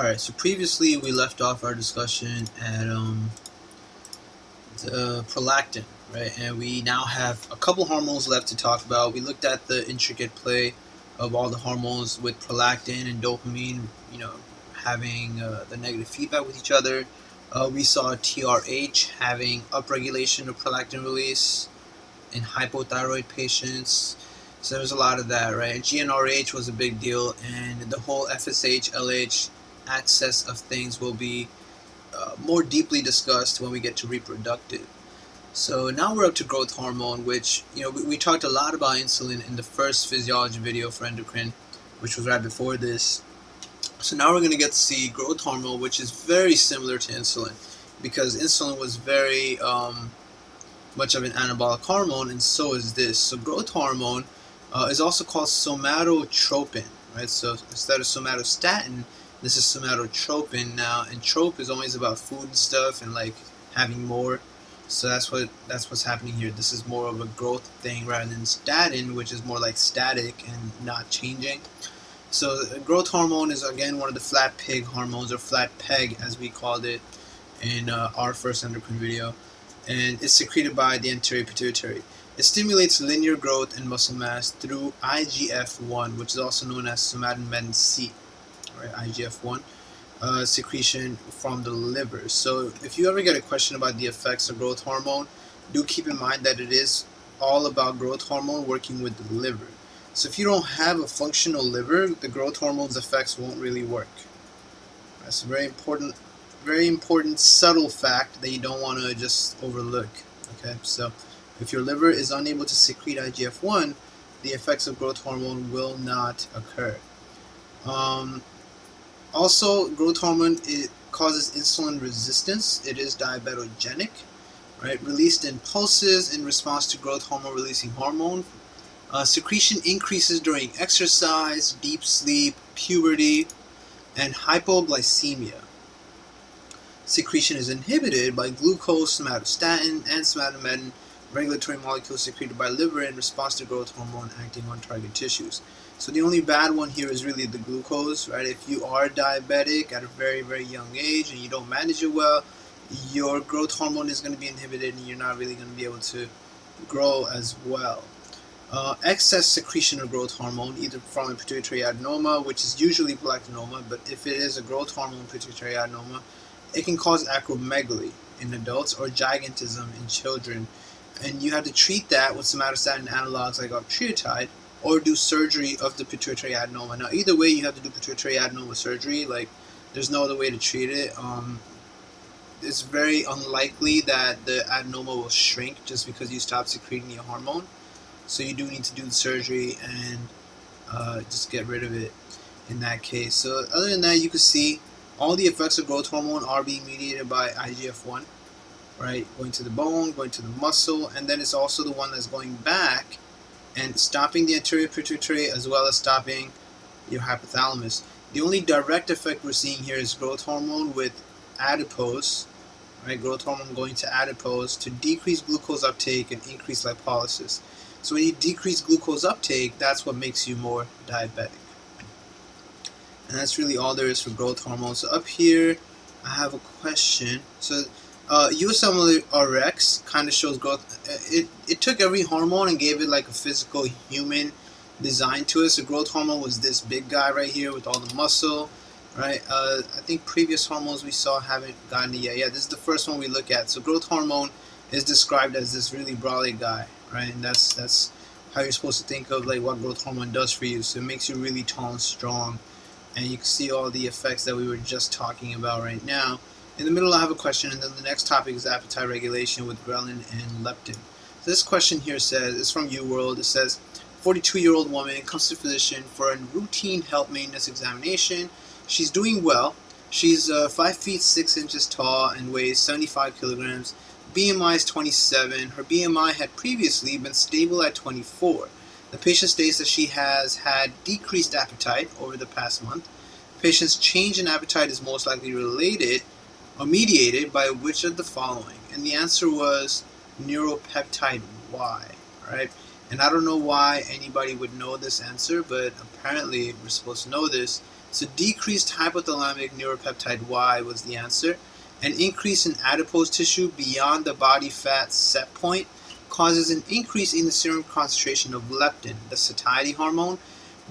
Alright, so previously we left off our discussion at the prolactin, right? And we now have a couple hormones left to talk about. We looked at the intricate play of all the hormones with prolactin and dopamine, having the negative feedback with each other. We saw TRH having upregulation of prolactin release in hypothyroid patients. So there's a lot of that, right? GnRH was a big deal, and the whole FSH, LH axis of things will be more deeply discussed when we get to reproductive. So now we're up to growth hormone, which, we talked a lot about insulin in the first physiology video for endocrine, which was right before this. So now we're going to get to see growth hormone, which is very similar to insulin, because insulin was very much of an anabolic hormone, and so is this. So growth hormone is also called somatotropin, right? So instead of somatostatin, this is somatotropin now, and trope is always about food and stuff and like having more. So that's what's happening here. This is more of a growth thing rather than statin, which is more like static and not changing. So growth hormone is again one of the flat pig hormones, or flat peg as we called it in our first endocrine video, and it's secreted by the anterior pituitary. It stimulates linear growth and muscle mass through IGF-1, which is also known as somatin C, right? IGF-1 secretion from the liver. So if you ever get a question about the effects of growth hormone, do keep in mind that it is all about growth hormone working with the liver. So if you don't have a functional liver, the growth hormone's effects won't really work. That's a very important subtle fact that you don't want to just overlook. Okay, so if your liver is unable to secrete IGF-1, the effects of growth hormone will not occur. Also, growth hormone, it causes insulin resistance. It is diabetogenic, right? Released in pulses in response to growth hormone releasing hormone. Secretion increases during exercise, deep sleep, puberty, and hypoglycemia. Secretion is inhibited by glucose, somatostatin, and somatin, regulatory molecules secreted by liver in response to growth hormone acting on target tissues. So the only bad one here is really the glucose, right? If you are diabetic at a very, very young age and you don't manage it well, your growth hormone is going to be inhibited and you're not really going to be able to grow as well. Excess secretion of growth hormone, either from a pituitary adenoma, which is usually prolactinoma, but if it is a growth hormone pituitary adenoma, it can cause acromegaly in adults or gigantism in children, and you have to treat that with somatostatin analogs like octreotide, or do surgery of the pituitary adenoma. Now either way, you have to do pituitary adenoma surgery. Like, there's no other way to treat it. It's very unlikely that the adenoma will shrink just because you stop secreting your hormone. So you do need to do the surgery and just get rid of it in that case. So other than that, you can see all the effects of growth hormone are being mediated by IGF-1, right? Going to the bone, going to the muscle, and then it's also the one that's going back and stopping the anterior pituitary as well as stopping your hypothalamus. The only direct effect we're seeing here is growth hormone with adipose, right? Growth hormone going to adipose to decrease glucose uptake and increase lipolysis. So when you decrease glucose uptake, that's what makes you more diabetic. And that's really all there is for growth hormone. So up here, I have a question. So USMLE kind of shows growth. It took every hormone and gave it like a physical human design to it. So growth hormone was this big guy right here with all the muscle, right? I think previous hormones we saw haven't gotten it yet. Yeah, this is the first one we look at. So growth hormone is described as this really brolic guy, right? And that's how you're supposed to think of like what growth hormone does for you. So it makes you really tall and strong, and you can see all the effects that we were just talking about right now. In the middle I have a question, and then the next topic is appetite regulation with ghrelin and leptin. So this question here says, it's from UWorld. It says, 42-year-old woman comes to physician for a routine health maintenance examination. She's doing well. She's 5 feet 6 inches tall and weighs 75 kilograms. BMI is 27. Her BMI had previously been stable at 24. The patient states that she has had decreased appetite over the past month. The patient's change in appetite is most likely related or mediated by which of the following? And the answer was neuropeptide Y, right? And I don't know why anybody would know this answer, but apparently we're supposed to know this. So decreased hypothalamic neuropeptide Y was the answer. An increase in adipose tissue beyond the body fat set point causes an increase in the serum concentration of leptin, the satiety hormone.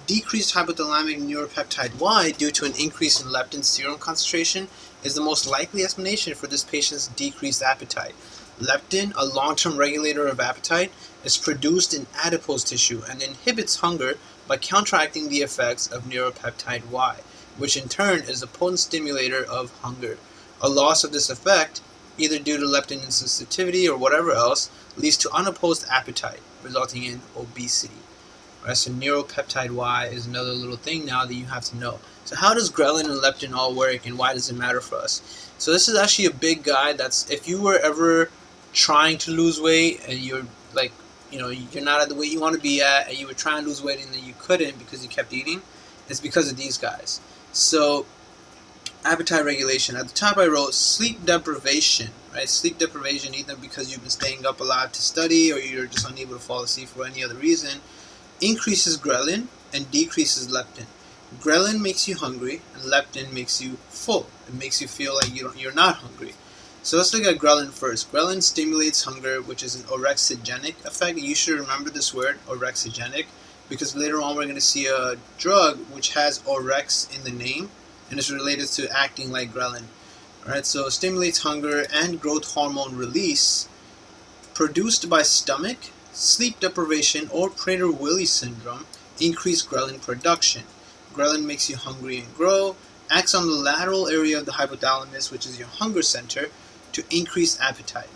Decreased hypothalamic neuropeptide Y due to an increase in leptin serum concentration is the most likely explanation for this patient's decreased appetite. Leptin, a long-term regulator of appetite, is produced in adipose tissue and inhibits hunger by counteracting the effects of neuropeptide Y, which in turn is a potent stimulator of hunger. A loss of this effect, either due to leptin insensitivity or whatever else, leads to unopposed appetite, resulting in obesity. Right, so neuropeptide Y is another little thing now that you have to know. So how does ghrelin and leptin all work, and why does it matter for us? So this is actually a big guide. That's if you were ever trying to lose weight and you're like, you're not at the weight you want to be at, and you were trying to lose weight and then you couldn't because you kept eating, it's because of these guys. So appetite regulation. At the top I wrote sleep deprivation, right? Sleep deprivation, either because you've been staying up a lot to study or you're just unable to fall asleep for any other reason, increases ghrelin and decreases leptin. Ghrelin makes you hungry and leptin makes you full. It makes you feel like you're not hungry. So let's look at ghrelin first. Ghrelin stimulates hunger, which is an orexigenic effect. You should remember this word, orexigenic, because later on we're going to see a drug which has orex in the name and is related to acting like ghrelin. Alright, so stimulates hunger and growth hormone release produced by stomach, sleep deprivation, or Prader-Willi syndrome increase ghrelin production. Ghrelin makes you hungry and grow, acts on the lateral area of the hypothalamus, which is your hunger center, to increase appetite.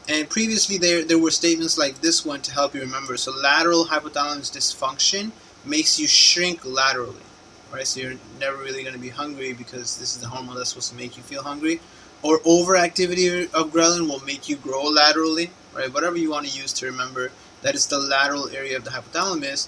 And previously there were statements like this one to help you remember. So lateral hypothalamus dysfunction makes you shrink laterally. Right, so you're never really going to be hungry because this is the hormone that's supposed to make you feel hungry. Or overactivity of ghrelin will make you grow laterally. Right, whatever you want to use to remember that it's the lateral area of the hypothalamus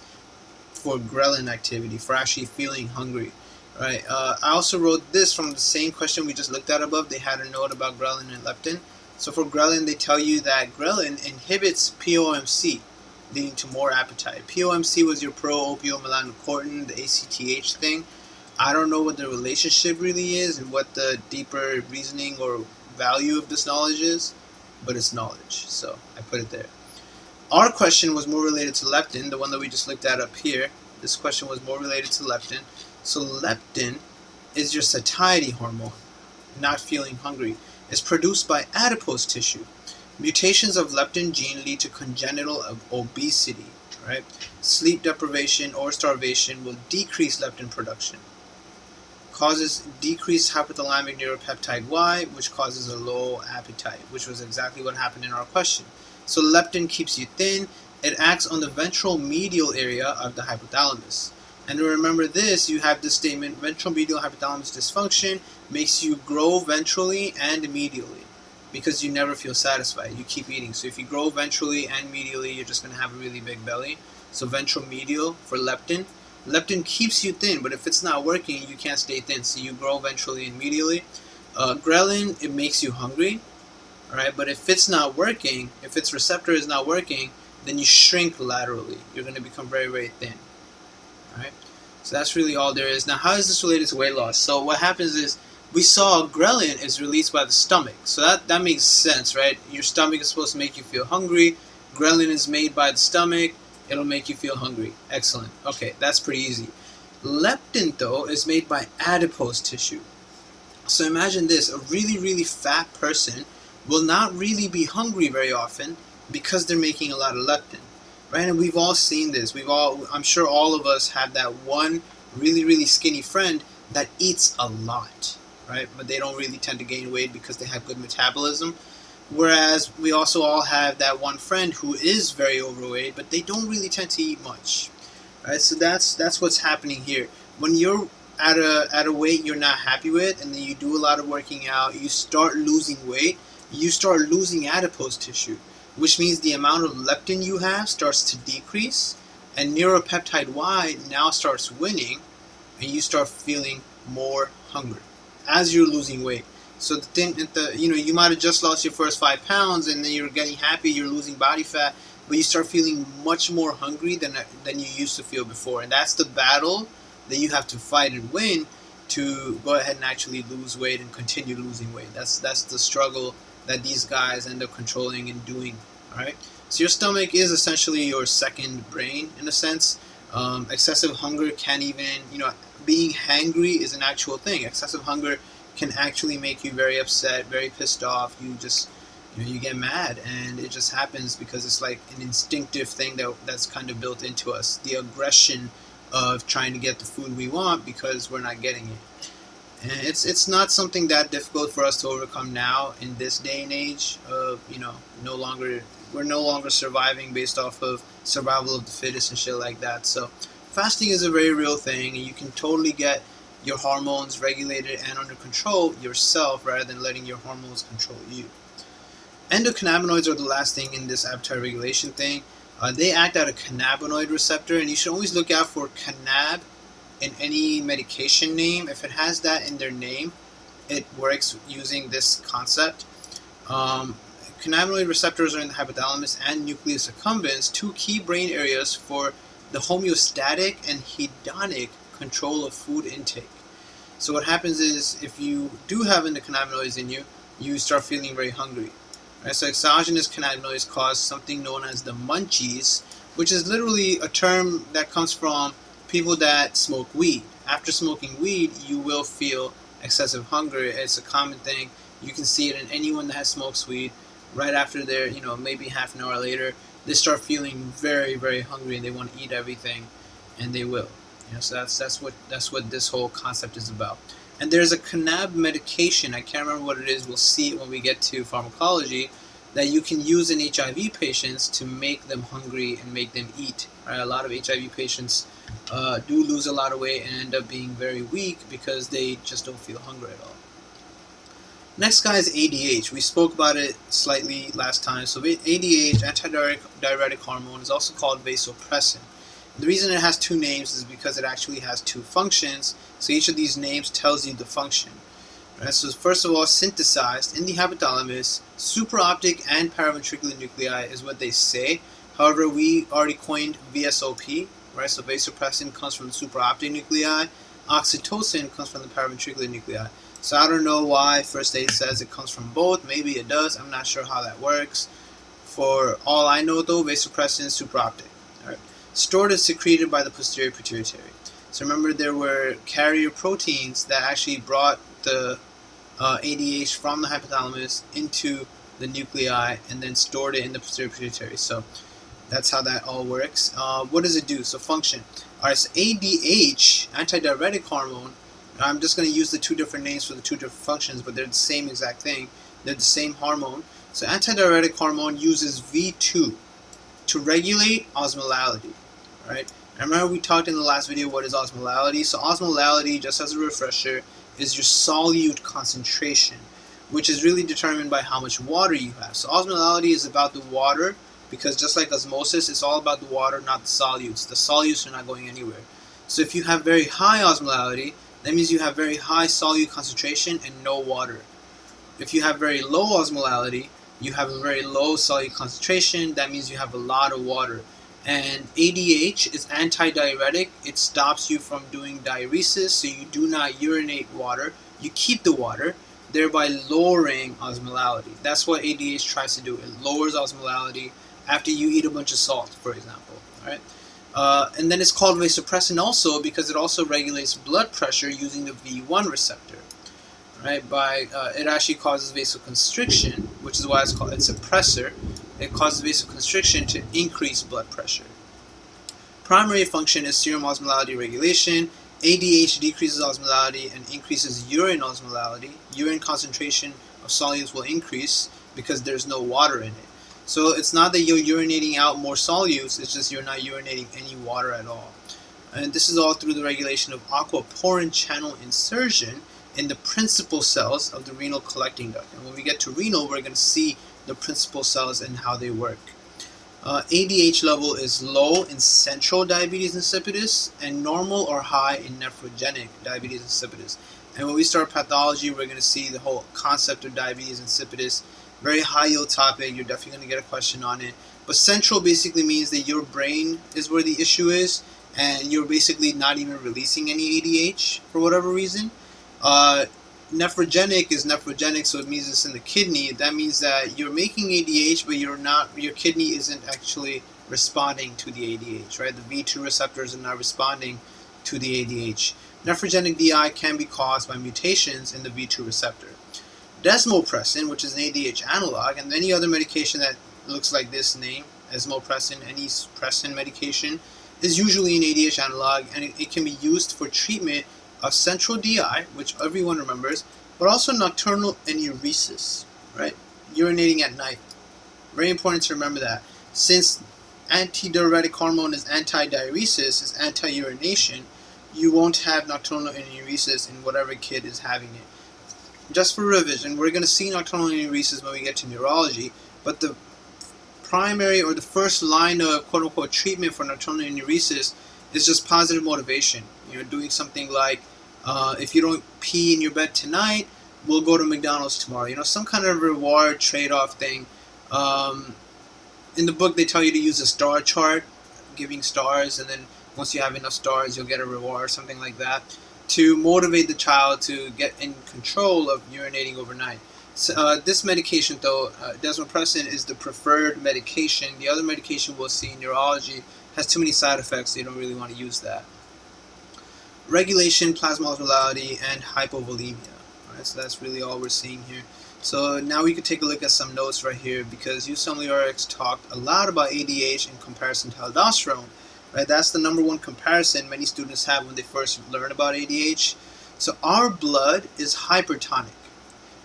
for ghrelin activity, for actually feeling hungry. Right. I also wrote this from the same question we just looked at above. They had a note about ghrelin and leptin. So for ghrelin, they tell you that ghrelin inhibits POMC, leading to more appetite. POMC was your pro-opiomelanocortin, the ACTH thing. I don't know what the relationship really is and what the deeper reasoning or value of this knowledge is, but it's knowledge, so I put it there. Our question was more related to leptin, the one that we just looked at up here. This question was more related to leptin. So leptin is your satiety hormone, not feeling hungry. It's produced by adipose tissue. Mutations of leptin gene lead to congenital obesity, right? Sleep deprivation or starvation will decrease leptin production. Causes decreased hypothalamic neuropeptide Y, which causes a low appetite, which was exactly what happened in our question. So leptin keeps you thin. It acts on the ventral medial area of the hypothalamus. And to remember this, you have this statement, ventral medial hypothalamus dysfunction makes you grow ventrally and medially because you never feel satisfied. You keep eating. So if you grow ventrally and medially, you're just going to have a really big belly. So ventral medial for leptin. Leptin keeps you thin, but if it's not working, you can't stay thin. So you grow ventrally and medially. Ghrelin, it makes you hungry. All right, but if it's not working, if its receptor is not working, then you shrink laterally. You're going to become very, very thin. Alright, so that's really all there is. Now, how is this related to weight loss? So what happens is we saw ghrelin is released by the stomach. So that makes sense, right? Your stomach is supposed to make you feel hungry. Ghrelin is made by the stomach. It'll make you feel hungry. Excellent. Okay, that's pretty easy. Leptin, though, is made by adipose tissue. So imagine this. A really, really fat person will not really be hungry very often because they're making a lot of leptin. Right, and we've all seen this. I'm sure all of us have that one really, really skinny friend that eats a lot, right? But they don't really tend to gain weight because they have good metabolism. Whereas we also all have that one friend who is very overweight, but they don't really tend to eat much, right? So that's what's happening here. When you're at a weight you're not happy with, and then you do a lot of working out, you start losing weight, you start losing adipose tissue, which means the amount of leptin you have starts to decrease, and neuropeptide Y now starts winning, and you start feeling more hungry as you're losing weight. So the thing, you might have just lost your first 5 pounds, and then you're getting happy, you're losing body fat, but you start feeling much more hungry than you used to feel before, and that's the battle that you have to fight and win. to go ahead and actually lose weight and continue losing weight. That's the struggle that these guys end up controlling and doing. All right. So your stomach is essentially your second brain in a sense. Excessive hunger can even, being hangry is an actual thing. Excessive hunger can actually make you very upset, very pissed off. You just, you get mad, and it just happens because it's like an instinctive thing that's kind of built into us. The aggression of trying to get the food we want because we're not getting it. And it's not something that difficult for us to overcome now in this day and age of, we're no longer surviving based off of survival of the fittest and shit like that. So fasting is a very real thing, and you can totally get your hormones regulated and under control yourself rather than letting your hormones control you. Endocannabinoids are the last thing in this appetite regulation thing. They act at a cannabinoid receptor, and you should always look out for cannab in any medication name. If it has that in their name, it works using this concept. Cannabinoid receptors are in the hypothalamus and nucleus accumbens, two key brain areas for the homeostatic and hedonic control of food intake. So what happens is, if you do have endocannabinoids in you, you start feeling very hungry. Right? So exogenous cannabinoids cause something known as the munchies, which is literally a term that comes from people that smoke weed. After smoking weed, you will feel excessive hunger. It's a common thing. You can see it in anyone that has smoked weed. Right after they're, maybe half an hour later, they start feeling very, very hungry, and they want to eat everything, and they will. So that's what this whole concept is about. And there's a cannab medication, I can't remember what it is, we'll see it when we get to pharmacology, that you can use in HIV patients to make them hungry and make them eat. Right? A lot of HIV patients do lose a lot of weight and end up being very weak because they just don't feel hunger at all. Next guy is ADH. We spoke about it slightly last time. So ADH, antidiuretic hormone, is also called vasopressin. The reason it has two names is because it actually has two functions. So each of these names tells you the function. Right? So first of all, synthesized in the hypothalamus, supraoptic and paraventricular nuclei is what they say. However, we already coined VSOP. Right? So vasopressin comes from the supraoptic nuclei. Oxytocin comes from the paraventricular nuclei. So I don't know why first aid says it comes from both. Maybe it does. I'm not sure how that works. For all I know, though, vasopressin is supraoptic. All right. Stored and secreted by the posterior pituitary. So remember, there were carrier proteins that actually brought the ADH from the hypothalamus into the nuclei and then stored it in the posterior pituitary. So that's how that all works. What does it do? So function. All right, so ADH, antidiuretic hormone, I'm just going to use the two different names for the two different functions, but they're the same exact thing. They're the same hormone. So antidiuretic hormone uses V2 to regulate osmolality. Right? And remember we talked in the last video what is osmolality. So osmolality, just as a refresher, is your solute concentration, which is really determined by how much water you have. So osmolality is about the water, because just like osmosis, it's all about the water, not the solutes. The solutes are not going anywhere. So if you have very high osmolality, that means you have very high solute concentration and no water. If you have very low osmolality, you have a very low solute concentration. That means you have a lot of water. And ADH is antidiuretic. It stops you from doing diuresis, so you do not urinate water. You keep the water, thereby lowering osmolality. That's what ADH tries to do. It lowers osmolality after you eat a bunch of salt, for example. All right? And then it's called vasopressin also because it also regulates blood pressure using the V1 receptor. Right? It actually causes vasoconstriction, which is why it's a suppressor. It causes vasoconstriction to increase blood pressure. Primary function is serum osmolality regulation. ADH decreases osmolality and increases urine osmolality. Urine concentration of solutes will increase because there's no water in it. So it's not that you're urinating out more solutes, it's just you're not urinating any water at all. And this is all through the regulation of aquaporin channel insertion in the principal cells of the renal collecting duct. And when we get to renal, we're going to see the principal cells and how they work. ADH level is low in central diabetes insipidus and normal or high in nephrogenic diabetes insipidus. And when we start pathology, we're going to see the whole concept of diabetes insipidus. Very high yield topic. You're definitely going to get a question on it. But central basically means that your brain is where the issue is, and you're basically not even releasing any ADH for whatever reason. Nephrogenic is nephrogenic, so it means it's in the kidney. That means that you're making ADH, but your kidney isn't actually responding to the ADH, right? The V2 receptors are not responding to the ADH. Nephrogenic DI can be caused by mutations in the V2 receptor. Desmopressin, which is an ADH analog, and any other medication that looks like this name, desmopressin, any pressin medication, is usually an ADH analog, and it can be used for treatment of central DI, which everyone remembers, but also nocturnal enuresis, right? Urinating at night. Very important to remember that. Since antidiuretic hormone is antidiuresis, is anti-urination, you won't have nocturnal enuresis in whatever kid is having it. Just for revision, we're going to see nocturnal enuresis when we get to neurology, but the primary or the first line of quote-unquote treatment for nocturnal enuresis is just positive motivation. Doing something like, if you don't pee in your bed tonight, we'll go to McDonald's tomorrow. Some kind of reward trade-off thing. In the book, they tell you to use a star chart, giving stars, and then once you have enough stars, you'll get a reward, something like that, to motivate the child to get in control of urinating overnight. So, this medication, though, desmopressin, is the preferred medication. The other medication we'll see in neurology has too many side effects, so you don't really want to use that. Regulation, plasma osmolality, and hypovolemia. Alright, so that's really all we're seeing here. So now we could take a look at some notes right here, because USMLE talked a lot about ADH in comparison to aldosterone. Right, that's the number one comparison many students have when they first learn about ADH. So our blood is hypertonic,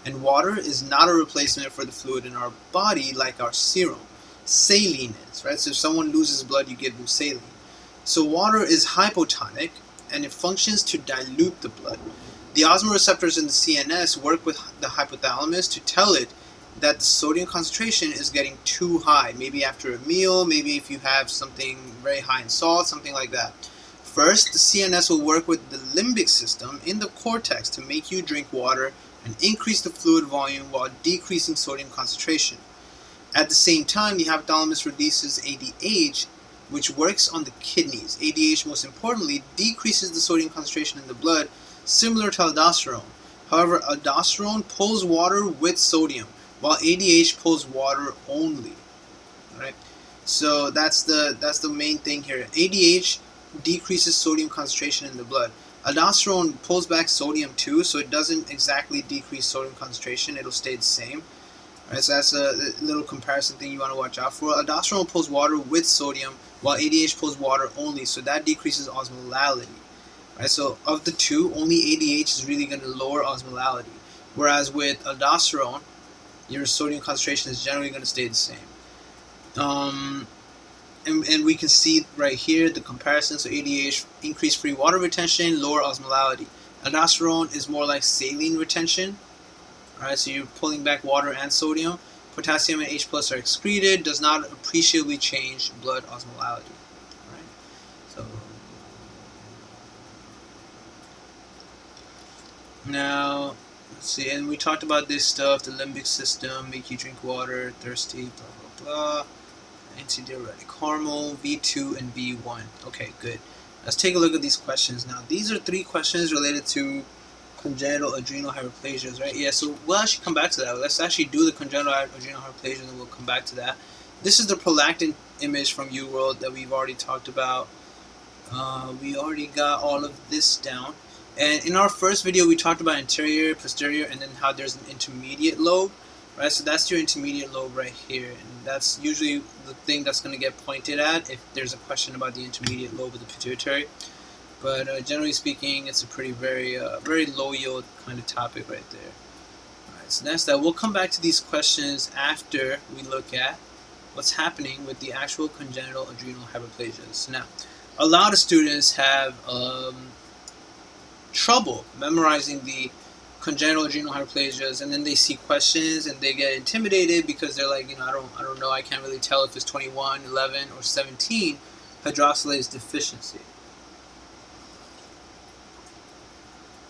and water is not a replacement for the fluid in our body like our serum. Saline is, right? So if someone loses blood, you give them saline. So water is hypotonic, and it functions to dilute the blood. The osmoreceptors in the CNS work with the hypothalamus to tell it that the sodium concentration is getting too high, maybe after a meal, maybe if you have something very high in salt, something like that. First, the CNS will work with the limbic system in the cortex to make you drink water and increase the fluid volume while decreasing sodium concentration. At the same time, the hypothalamus releases ADH, which works on the kidneys. ADH, most importantly, decreases the sodium concentration in the blood, similar to aldosterone. However, aldosterone pulls water with sodium, while ADH pulls water only. Right? So that's the main thing here. ADH decreases sodium concentration in the blood. Aldosterone pulls back sodium too, so it doesn't exactly decrease sodium concentration. It'll stay the same. Right, so that's a little comparison thing you want to watch out for. Aldosterone pulls water with sodium, while ADH pulls water only, so that decreases osmolality. Right, so of the two, only ADH is really going to lower osmolality, whereas with aldosterone, your sodium concentration is generally going to stay the same. And we can see right here the comparison. So ADH, increased free water retention, lower osmolality. Aldosterone is more like saline retention. Alright, so you're pulling back water and sodium. Potassium and H plus are excreted, does not appreciably change blood osmolality. Alright, so now let's see, and we talked about this stuff, the limbic system, make you drink water, thirsty, blah blah blah. Antidiuretic hormone, V2 and V1. Okay, good. Let's take a look at these questions now. These are 3 questions related to congenital adrenal hyperplasias, right? Yeah, so we'll actually come back to that. Let's actually do the congenital adrenal hyperplasia and then we'll come back to that. This is the prolactin image from UWorld that we've already talked about. We already got all of this down. And in our first video, we talked about anterior, posterior, and then how there's an intermediate lobe. Right, so that's your intermediate lobe right here, and that's usually the thing that's going to get pointed at if there's a question about the intermediate lobe of the pituitary. But generally speaking, it's a very low yield kind of topic right there. Alright, so that's that. We'll come back to these questions after we look at what's happening with the actual congenital adrenal hyperplasias. Now, a lot of students have trouble memorizing the congenital adrenal hyperplasias, and then they see questions and they get intimidated because they're like, I don't know, I can't really tell if it's 21, 11, or 17 hydroxylase deficiency.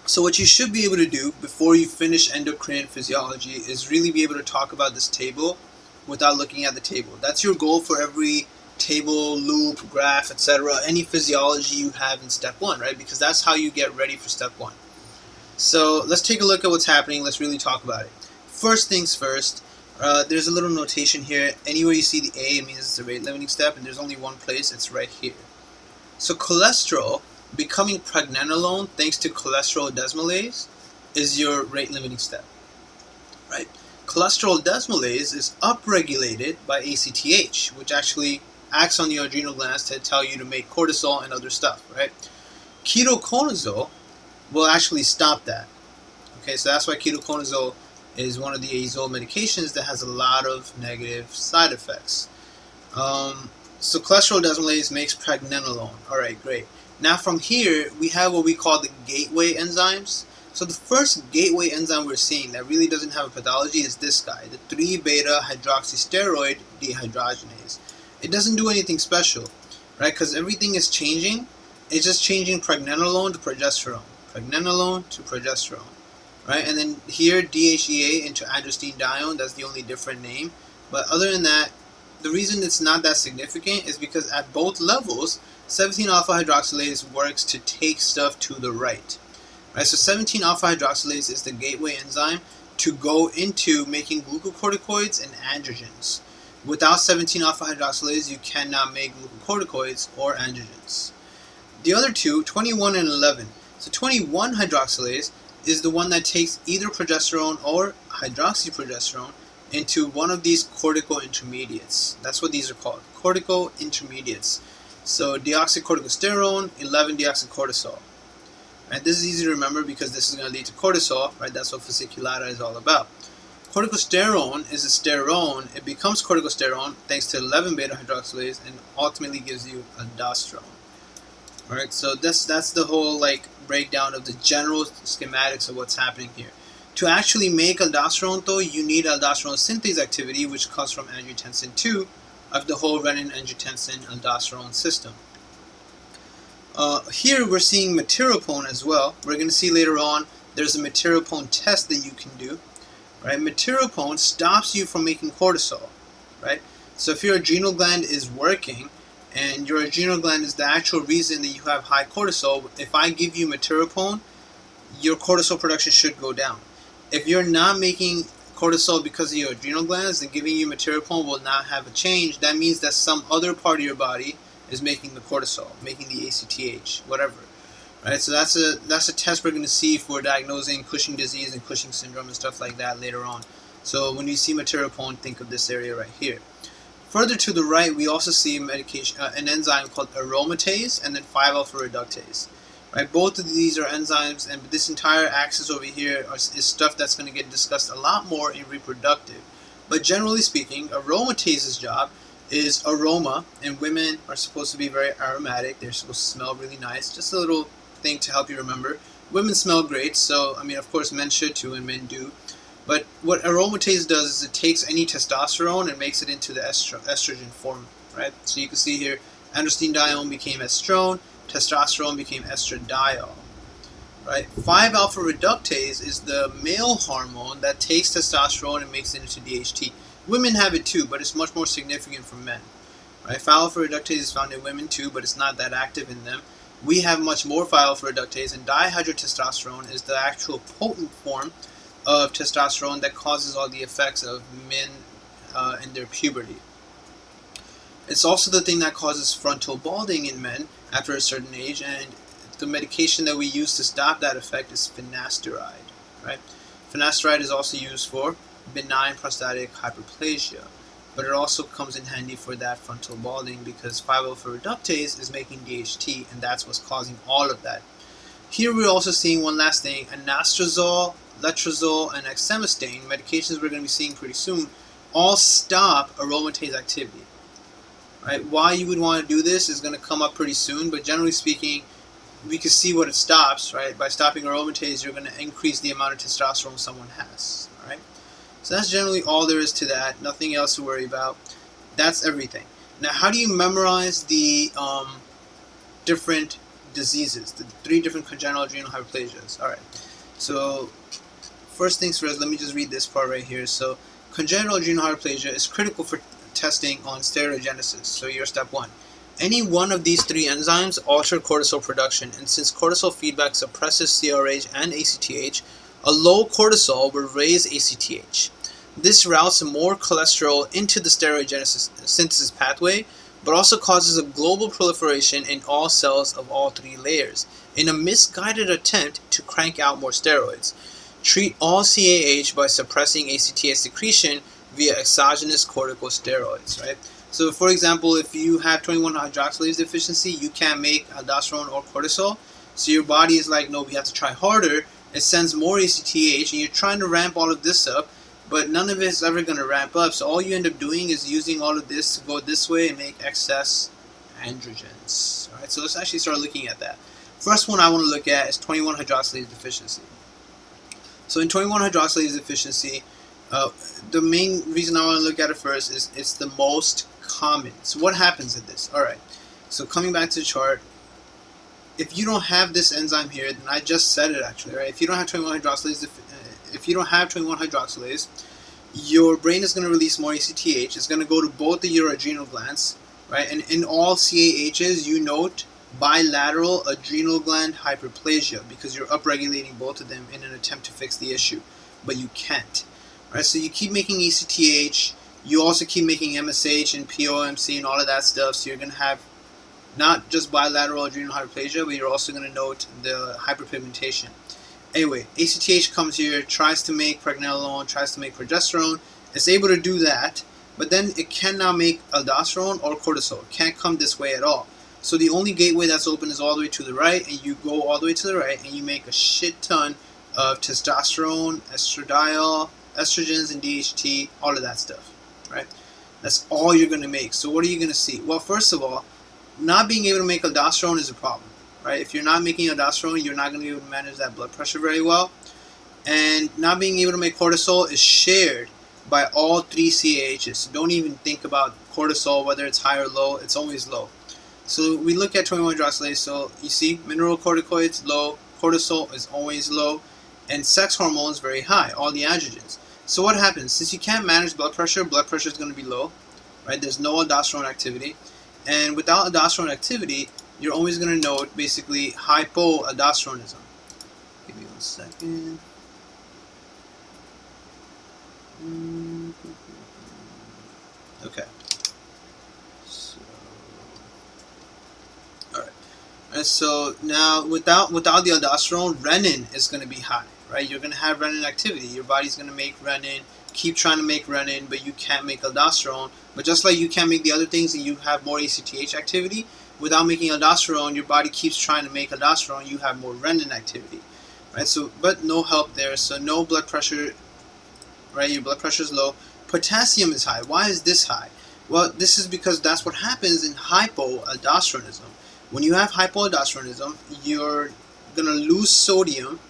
So what you should be able to do before you finish endocrine physiology is really be able to talk about this table without looking at the table. That's your goal for every table, loop, graph, etc., any physiology you have in step 1, right? Because that's how you get ready for step 1. So let's take a look at what's happening. Let's really talk about it. First things first, there's a little notation here. Anywhere you see the A, it means it's a rate limiting step, and there's only one place, it's right here. So cholesterol becoming pregnenolone thanks to cholesterol desmolase is your rate limiting step, right? Cholesterol desmolase is upregulated by ACTH, which actually acts on your adrenal glands to tell you to make cortisol and other stuff, right? Ketoconazole will actually stop that. Okay, so that's why ketoconazole is one of the azole medications that has a lot of negative side effects. So cholesterol desmolase makes pregnenolone. All right, great. Now from here, we have what we call the gateway enzymes. So the first gateway enzyme we're seeing that really doesn't have a pathology is this guy, the 3-beta hydroxysteroid dehydrogenase. It doesn't do anything special, right? Because everything is changing. It's just changing pregnenolone to progesterone. Pregnenolone to progesterone, right? And then here, DHEA into androstenedione, that's the only different name. But other than that, the reason it's not that significant is because at both levels, 17-alpha hydroxylase works to take stuff to the right. Right, so 17-alpha hydroxylase is the gateway enzyme to go into making glucocorticoids and androgens. Without 17-alpha hydroxylase, you cannot make glucocorticoids or androgens. The other two, 21 and 11. So 21 hydroxylase is the one that takes either progesterone or hydroxyprogesterone into one of these cortical intermediates. That's what these are called, cortical intermediates. So deoxycorticosterone, 11-deoxycortisol. Right, this is easy to remember because this is going to lead to cortisol, right? That's what fasciculata is all about. Corticosterone is a sterone. It becomes corticosterone thanks to 11-beta hydroxylase and ultimately gives you aldosterone. All right, so that's the whole breakdown of the general schematics of what's happening here. To actually make aldosterone, though, you need aldosterone synthase activity, which comes from angiotensin 2 of the whole renin-angiotensin-aldosterone system. Here we're seeing meteropone as well. We're going to see later on there's a meteropone test that you can do. Right? Meteropone stops you from making cortisol. Right? So if your adrenal gland is working, and your adrenal gland is the actual reason that you have high cortisol, if I give you meteropone, your cortisol production should go down. If you're not making cortisol because of your adrenal glands, then giving you meteropone will not have a change. That means that some other part of your body is making the cortisol, making the ACTH, whatever. Right? So that's a test we're going to see for diagnosing Cushing disease and Cushing syndrome and stuff like that later on. So when you see meteropone, think of this area right here. Further to the right, we also see an enzyme called aromatase and then 5-alpha reductase. Right? Both of these are enzymes, and this entire axis over here is stuff that's going to get discussed a lot more in reproductive. But generally speaking, aromatase's job is aroma, and women are supposed to be very aromatic. They're supposed to smell really nice. Just a little thing to help you remember. Women smell great, so I mean, of course, men should too, and men do. But what aromatase does is it takes any testosterone and makes it into the estrogen form, right? So you can see here, androstenedione became estrone, testosterone became estradiol, right? 5-alpha reductase is the male hormone that takes testosterone and makes it into DHT. Women have it too, but it's much more significant for men. Right? 5-alpha reductase is found in women too, but it's not that active in them. We have much more 5-alpha reductase, and dihydrotestosterone is the actual potent form of testosterone that causes all the effects of men in their puberty. It's also the thing that causes frontal balding in men after a certain age, and the medication that we use to stop that effect is finasteride. Right? Finasteride is also used for benign prostatic hyperplasia, but it also comes in handy for that frontal balding because 5-alpha reductase is making DHT, and that's what's causing all of that. Here we're also seeing one last thing, anastrozole, letrozole, and exemestane, medications we're going to be seeing pretty soon, all stop aromatase activity. Right? Why you would want to do this is going to come up pretty soon, but generally speaking, we can see what it stops. Right? By stopping aromatase, you're going to increase the amount of testosterone someone has. All right? So that's generally all there is to that. Nothing else to worry about. That's everything. Now, how do you memorize the different diseases, the 3 different congenital adrenal hyperplasias? All right. So first things first, let me just read this part right here. So congenital adrenal hyperplasia is critical for testing on steroidogenesis. So your step 1. Any one of these three enzymes alter cortisol production, and since cortisol feedback suppresses CRH and ACTH, a low cortisol will raise ACTH. This routes more cholesterol into the steroid synthesis pathway, but also causes a global proliferation in all cells of all three layers, in a misguided attempt to crank out more steroids. Treat all CAH by suppressing ACTH secretion via exogenous corticosteroids, right? So, for example, if you have 21-hydroxylase deficiency, you can't make aldosterone or cortisol. So your body is like, no, we have to try harder. It sends more ACTH, and you're trying to ramp all of this up, but none of it is ever going to ramp up. So all you end up doing is using all of this to go this way and make excess androgens. All right, so let's actually start looking at that. First one I want to look at is 21-hydroxylase deficiency. So in 21-hydroxylase deficiency, the main reason I want to look at it first is it's the most common. So what happens in this? Alright, so coming back to the chart, if you don't have this enzyme here, then I just said it actually, right? If you don't have 21-hydroxylase, your brain is going to release more ACTH. It's going to go to both of your adrenal glands, right? And in all CAHs, you note bilateral adrenal gland hyperplasia because you're upregulating both of them in an attempt to fix the issue, but you can't. Right, so you keep making ACTH, you also keep making MSH and POMC and all of that stuff, so you're going to have not just bilateral adrenal hyperplasia, but you're also going to note the hyperpigmentation. Anyway, ACTH comes here, tries to make pregnenolone, tries to make progesterone, it's able to do that, but then it cannot make aldosterone or cortisol. It can't come this way at all. So the only gateway that's open is all the way to the right, and you go all the way to the right, and you make a shit ton of testosterone, estradiol, estrogens and DHT, all of that stuff, right? That's all you're going to make. So what are you going to see? Well, first of all, not being able to make aldosterone is a problem, right? If you're not making aldosterone, you're not going to be able to manage that blood pressure very well. And not being able to make cortisol is shared by all three CAHs. So don't even think about cortisol, whether it's high or low, it's always low. So we look at 21-hydroxylase, so you see mineralocorticoids low, cortisol is always low, and sex hormones very high, all the androgens. So what happens? Since you can't manage blood pressure is going to be low, right? There's no aldosterone activity. And without aldosterone activity, you're always going to note basically hypoaldosteronism. Give me 1 second. Okay. So, alright. And so now without the aldosterone, renin is going to be high. Right, you're going to have renin activity. Your body's going to make renin, keep trying to make renin, but you can't make aldosterone. But just like you can't make the other things and you have more ACTH activity, without making aldosterone, your body keeps trying to make aldosterone, you have more renin activity. Right, so, but no help there, so no blood pressure, right, your blood pressure is low. Potassium is high. Why is this high? Well, this is because that's what happens in hypoaldosteronism. When you have hypoaldosteronism, you're going to lose sodium.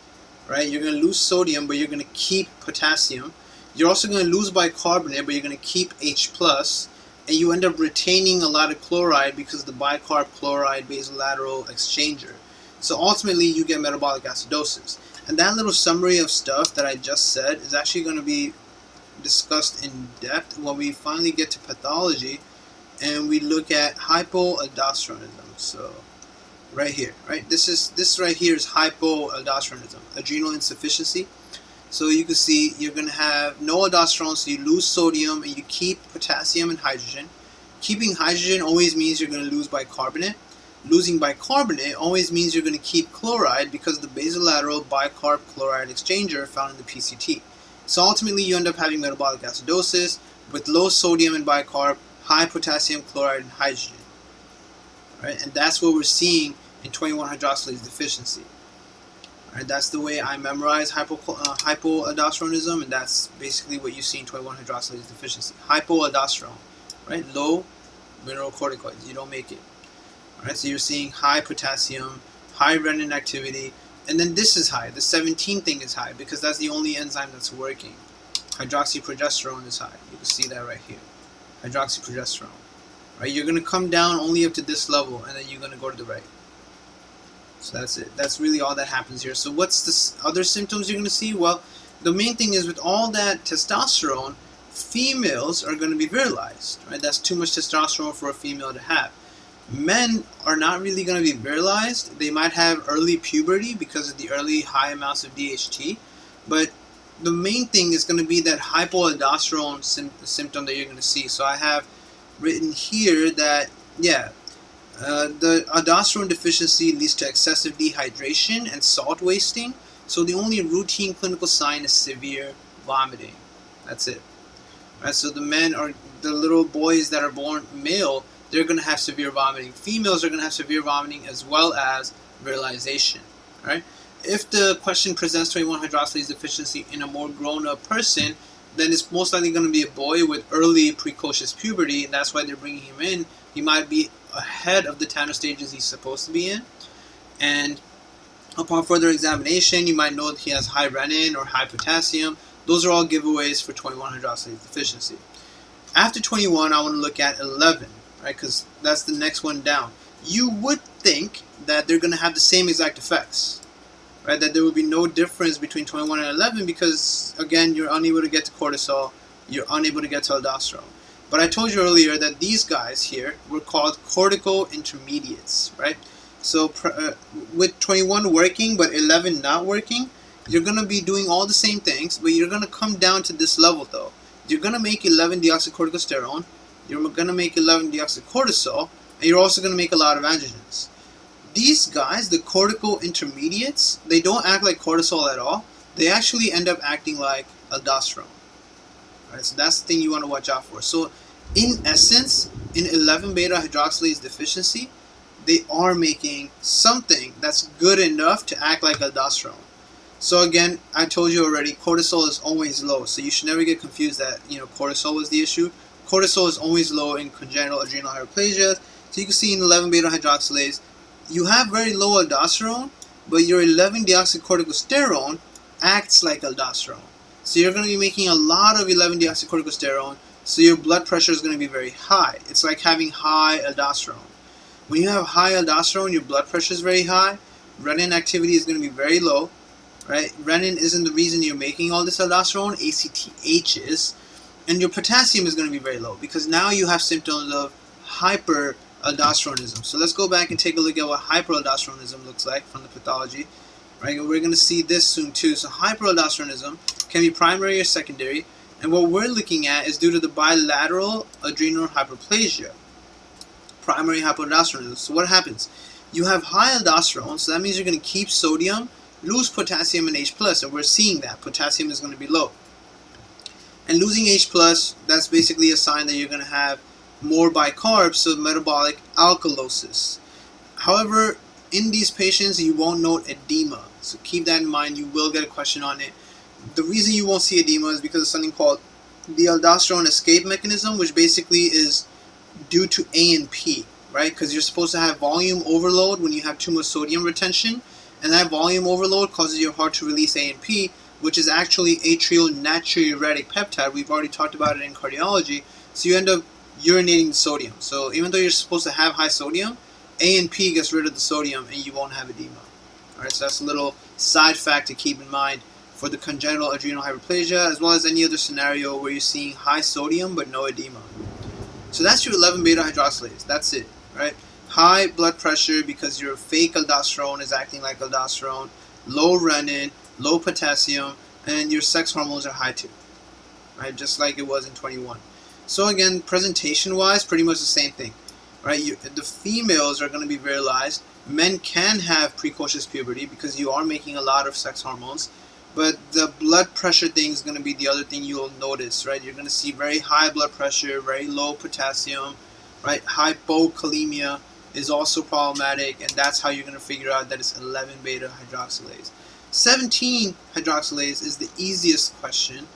Right, you're going to lose sodium, but you're going to keep potassium. You're also going to lose bicarbonate, but you're going to keep H+, and you end up retaining a lot of chloride because of the bicarb chloride basolateral exchanger. So ultimately, you get metabolic acidosis. And that little summary of stuff that I just said is actually going to be discussed in depth when we finally get to pathology and we look at hypoaldosteronism. So right here, right? This right here is hypoaldosteronism, adrenal insufficiency. So you can see you're going to have no aldosterone, so you lose sodium and you keep potassium and hydrogen. Keeping hydrogen always means you're going to lose bicarbonate. Losing bicarbonate always means you're going to keep chloride because of the basolateral bicarb chloride exchanger found in the PCT. So ultimately you end up having metabolic acidosis with low sodium and bicarb, high potassium, chloride, and hydrogen. Right? And that's what we're seeing in 21-hydroxylase deficiency. Right? That's the way I memorize hypoaldosteronism, and that's basically what you see in 21-hydroxylase deficiency. Hypoaldosterone, right? Low mineralocorticoids. You don't make it. Right? So you're seeing high potassium, high renin activity, and then this is high. The 17 thing is high because that's the only enzyme that's working. Hydroxyprogesterone is high. You can see that right here. Hydroxyprogesterone. Right? You're going to come down only up to this level, and then you're going to go to the right. So that's it. That's really all that happens here. So what's the other symptoms you're going to see? Well, the main thing is with all that testosterone, females are going to be virilized. Right? That's too much testosterone for a female to have. Men are not really going to be virilized. They might have early puberty because of the early high amounts of DHT, but the main thing is going to be that hypoaldosterone symptom that you're going to see. So I have written here that, yeah, the aldosterone deficiency leads to excessive dehydration and salt wasting. So the only routine clinical sign is severe vomiting. That's it. Right? So the men are the little boys that are born male. They're going to have severe vomiting. Females are going to have severe vomiting as well as virilization. Right? If the question presents 21-hydroxylase deficiency in a more grown-up person, then it's most likely going to be a boy with early precocious puberty, and that's why they're bringing him in. He might be ahead of the Tanner stages he's supposed to be in, and upon further examination, you might know that he has high renin or high potassium. Those are all giveaways for 21-hydroxylase deficiency. After 21, I want to look at 11, right? Because that's the next one down. You would think that they're going to have the same exact effects, right? That there will be no difference between 21 and 11 because, again, you're unable to get to cortisol, you're unable to get to aldosterone. But I told you earlier that these guys here were called cortical intermediates, right? So with 21 working but 11 not working, you're going to be doing all the same things, but you're going to come down to this level though. You're going to make 11-deoxycorticosterone, you're going to make 11-deoxycortisol, and you're also going to make a lot of androgens. These guys, the cortical intermediates, they don't act like cortisol at all. They actually end up acting like aldosterone. Right, so that's the thing you want to watch out for. So in essence, in 11-beta-hydroxylase deficiency, they are making something that's good enough to act like aldosterone. So again, I told you already, cortisol is always low. So you should never get confused that, cortisol was the issue. Cortisol is always low in congenital adrenal hyperplasia. So you can see in 11-beta-hydroxylase, you have very low aldosterone, but your 11-deoxycorticosterone acts like aldosterone. So you're going to be making a lot of 11-deoxycorticosterone, so your blood pressure is going to be very high. It's like having high aldosterone. When you have high aldosterone, your blood pressure is very high. Renin activity is going to be very low. Right? Renin isn't the reason you're making all this aldosterone. ACTH is. And your potassium is going to be very low because now you have symptoms of hyperaldosteronism. So let's go back and take a look at what hyperaldosteronism looks like from the pathology. Right? We're going to see this soon too. So hyperaldosteronism can be primary or secondary, and what we're looking at is due to the bilateral adrenal hyperplasia, primary hyperaldosteronism. So what happens? You have high aldosterone, so that means you're going to keep sodium, lose potassium and H+, and we're seeing that potassium is going to be low. And losing H+, that's basically a sign that you're going to have more bicarbs, so metabolic alkalosis. However, in these patients, you won't note edema, so keep that in mind. You will get a question on it. The reason you won't see edema is because of something called the aldosterone escape mechanism, which basically is due to ANP, right? Because you're supposed to have volume overload when you have too much sodium retention, and that volume overload causes your heart to release ANP, which is actually atrial natriuretic peptide. We've already talked about it in cardiology. So you end up urinating the sodium. So even though you're supposed to have high sodium, ANP gets rid of the sodium and you won't have edema. Alright, so that's a little side fact to keep in mind for the congenital adrenal hyperplasia, as well as any other scenario where you're seeing high sodium but no edema. So that's your 11-beta-hydroxylase. That's it, right? High blood pressure because your fake aldosterone is acting like aldosterone, low renin, low potassium, and your sex hormones are high too, right? Just like it was in 21. So again, presentation-wise, pretty much the same thing, right? The females are going to be virilized. Men can have precocious puberty because you are making a lot of sex hormones. But the blood pressure thing is going to be the other thing you'll notice, right? You're going to see very high blood pressure, very low potassium, right? Hypokalemia is also problematic, and that's how you're going to figure out that it's 11-beta-hydroxylase. 17-hydroxylase is the easiest question,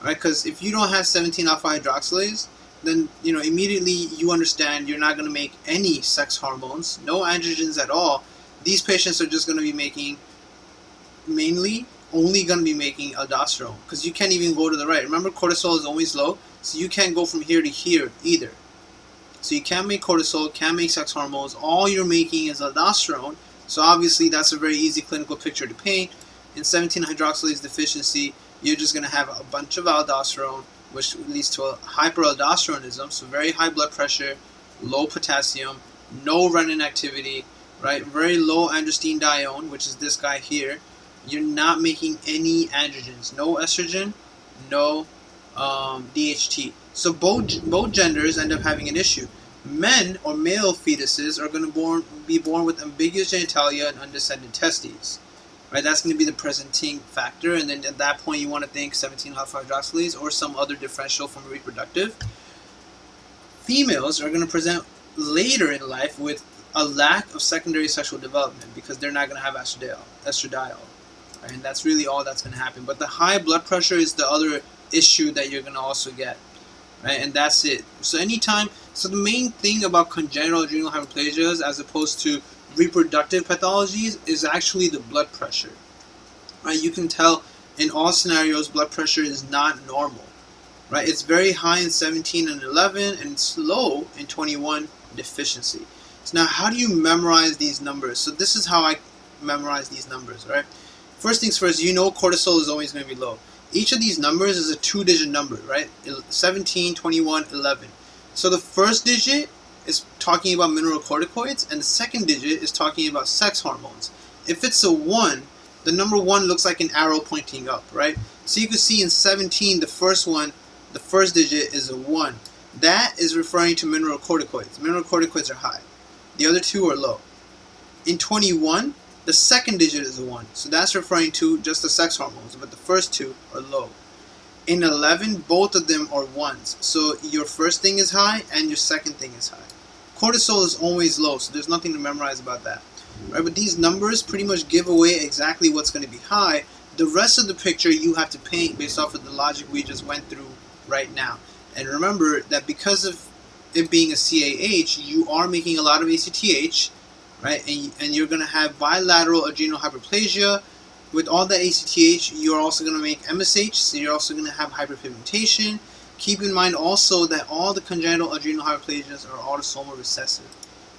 right? Because if you don't have 17-alpha-hydroxylase, then immediately you understand you're not going to make any sex hormones, no androgens at all. These patients are just going to be making only going to be making aldosterone because you can't even go to the right. Remember, cortisol is always low, so you can't go from here to here either. So you can't make cortisol, can't make sex hormones. All you're making is aldosterone. So obviously that's a very easy clinical picture to paint. In 17-hydroxylase deficiency, you're just going to have a bunch of aldosterone, which leads to a hyperaldosteronism, so very high blood pressure, low potassium, no renin activity, right? Very low androstenedione, which is this guy here. You're not making any androgens, no estrogen, no DHT. So both genders end up having an issue. Men or male fetuses are going to be born with ambiguous genitalia and undescended testes. Right, that's going to be the presenting factor, and then at that point you want to think 17-alpha-hydroxylase or some other differential from reproductive. Females are going to present later in life with a lack of secondary sexual development because they're not going to have estradiol. Right, and that's really all that's going to happen. But the high blood pressure is the other issue that you're going to also get. Right, and that's it. So the main thing about congenital adrenal hyperplasias as opposed to reproductive pathologies is actually the blood pressure. Right, you can tell in all scenarios blood pressure is not normal. Right, it's very high in 17 and 11 and it's low in 21 deficiency. So now how do you memorize these numbers? So this is how I memorize these numbers, right? First things first, you know cortisol is always going to be low. Each of these numbers is a 2-digit number, right? 17, 21, 11. So the first digit is talking about mineralocorticoids, and the second digit is talking about sex hormones. If it's a 1, the number 1 looks like an arrow pointing up, right? So you can see in 17, the first digit is a 1. That is referring to mineralocorticoids. Mineralocorticoids are high. The other two are low. In 21, the second digit is a 1. So that's referring to just the sex hormones, but the first two are low. In 11, both of them are 1s. So your first thing is high and your second thing is high. Cortisol is always low, so there's nothing to memorize about that. Right? But these numbers pretty much give away exactly what's going to be high. The rest of the picture you have to paint based off of the logic we just went through right now. And remember that because of it being a CAH, you are making a lot of ACTH, right? And you're going to have bilateral adrenal hyperplasia. With all the ACTH, you're also going to make MSH, so you're also going to have hyperpigmentation. Keep in mind also that all the congenital adrenal hyperplasias are autosomal recessive.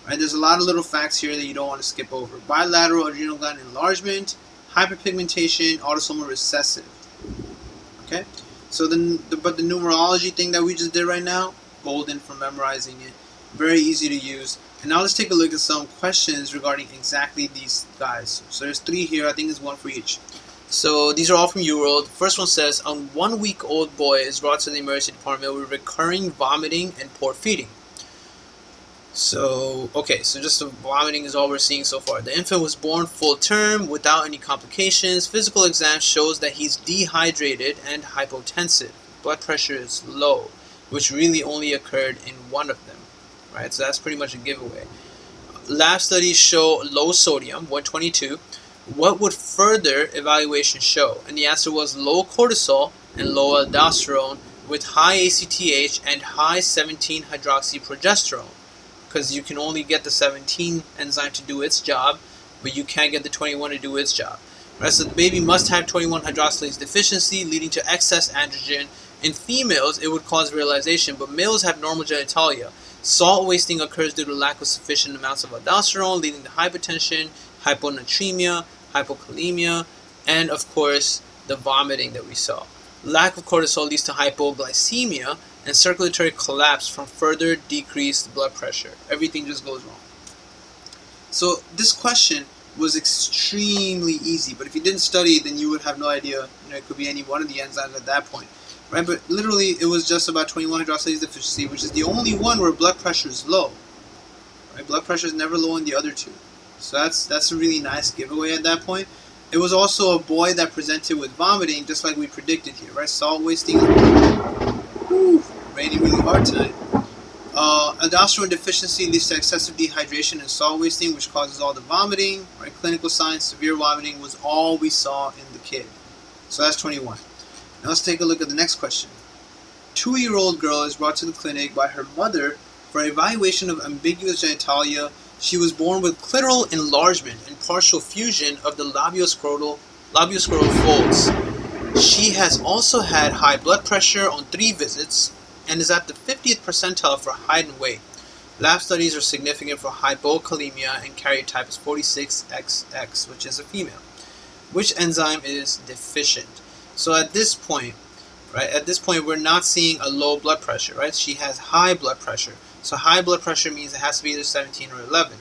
Right? There's a lot of little facts here that you don't want to skip over. Bilateral adrenal gland enlargement, hyperpigmentation, autosomal recessive. Okay? So but the numerology thing that we just did right now, golden for memorizing it. Very easy to use. And now let's take a look at some questions regarding exactly these guys. So there's 3 here. I think there's 1 for each. So these are all from UWorld. First one says, a 1-week-old boy is brought to the emergency department with recurring vomiting and poor feeding. So, okay, so just the vomiting is all we're seeing so far. The infant was born full term without any complications. Physical exam shows that he's dehydrated and hypotensive. Blood pressure is low, which really only occurred in 1 of them. Right, so that's pretty much a giveaway. Lab studies show low sodium, 122. What would further evaluation show? And the answer was low cortisol and low aldosterone with high ACTH and high 17-hydroxyprogesterone. Because you can only get the 17 enzyme to do its job, but you can't get the 21 to do its job. Right, so the baby must have 21-hydroxylase deficiency, leading to excess androgen. In females, it would cause virilization, but males have normal genitalia. Salt wasting occurs due to lack of sufficient amounts of aldosterone, leading to hypertension, hyponatremia, hypokalemia, and of course, the vomiting that we saw. Lack of cortisol leads to hypoglycemia and circulatory collapse from further decreased blood pressure. Everything just goes wrong. So this question was extremely easy, but if you didn't study, then you would have no idea. It could be any one of the enzymes at that point. Right, but literally it was just about 21-hydroxylase deficiency, which is the only one where blood pressure is low. Right, blood pressure is never low in the other 2. So that's a really nice giveaway at that point. It was also a boy that presented with vomiting, just like we predicted here, right? Salt wasting. Raining really hard tonight. Aldosterone deficiency leads to excessive dehydration and salt wasting, which causes all the vomiting. Right? Clinical signs, severe vomiting was all we saw in the kid. So that's 21. Now let's take a look at the next question. 2-year-old girl is brought to the clinic by her mother for evaluation of ambiguous genitalia. She was born with clitoral enlargement and partial fusion of the labioscrotal folds. She has also had high blood pressure on 3 visits and is at the 50th percentile for height and weight. Lab studies are significant for hypokalemia and karyotype is 46XX, which is a female. Which enzyme is deficient? So at this point, we're not seeing a low blood pressure, right? She has high blood pressure. So high blood pressure means it has to be either 17 or 11,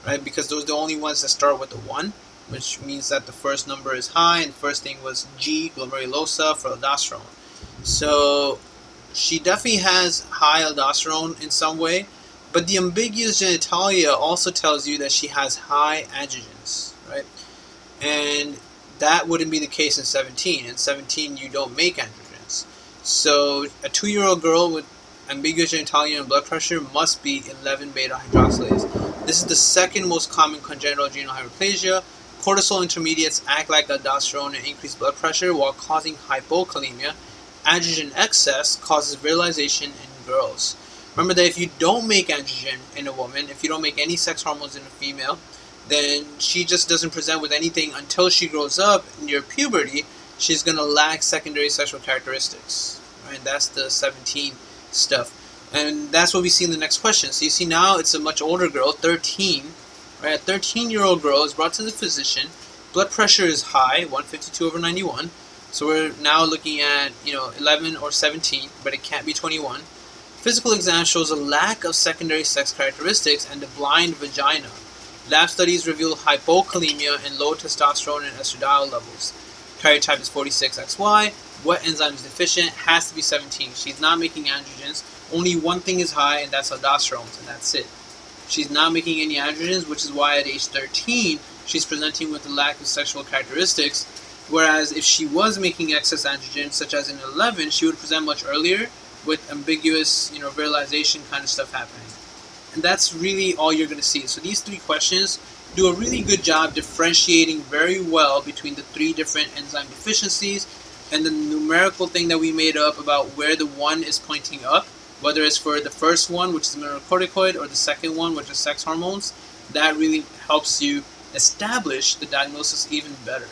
right? Because those are the only ones that start with a 1, which means that the first number is high, and the first thing was G, glomerulosa, for aldosterone. So she definitely has high aldosterone in some way, but the ambiguous genitalia also tells you that she has high androgens, right? And that wouldn't be the case in 17. In 17, you don't make androgens. So a 2-year-old girl with ambiguous genitalia and blood pressure must be 11 beta hydroxylase. This is the second most common congenital adrenal hyperplasia. Cortisol intermediates act like aldosterone and increase blood pressure while causing hypokalemia. Androgen excess causes virilization in girls. Remember that if you don't make androgen in a woman, if you don't make any sex hormones in a female, then she just doesn't present with anything until she grows up. Near puberty, she's going to lack secondary sexual characteristics. Right? That's the 17 stuff. And that's what we see in the next question. So you see now it's a much older girl, 13. Right? A 13-year-old girl is brought to the physician. Blood pressure is high, 152/91. So we're now looking at 11 or 17, but it can't be 21. Physical exam shows a lack of secondary sex characteristics and a blind vagina. Lab studies reveal hypokalemia and low testosterone and estradiol levels. Karyotype is 46XY. What enzyme is deficient? Has to be 17. She's not making androgens. Only one thing is high, and that's aldosterone, and that's it. She's not making any androgens, which is why at age 13, she's presenting with a lack of sexual characteristics. Whereas if she was making excess androgens, such as in 11, she would present much earlier with ambiguous, virilization kind of stuff happening. And that's really all you're going to see. So these 3 questions do a really good job differentiating very well between the 3 different enzyme deficiencies and the numerical thing that we made up about where the 1 is pointing up, whether it's for the first one, which is mineralocorticoid, or the second one, which is sex hormones. That really helps you establish the diagnosis even better.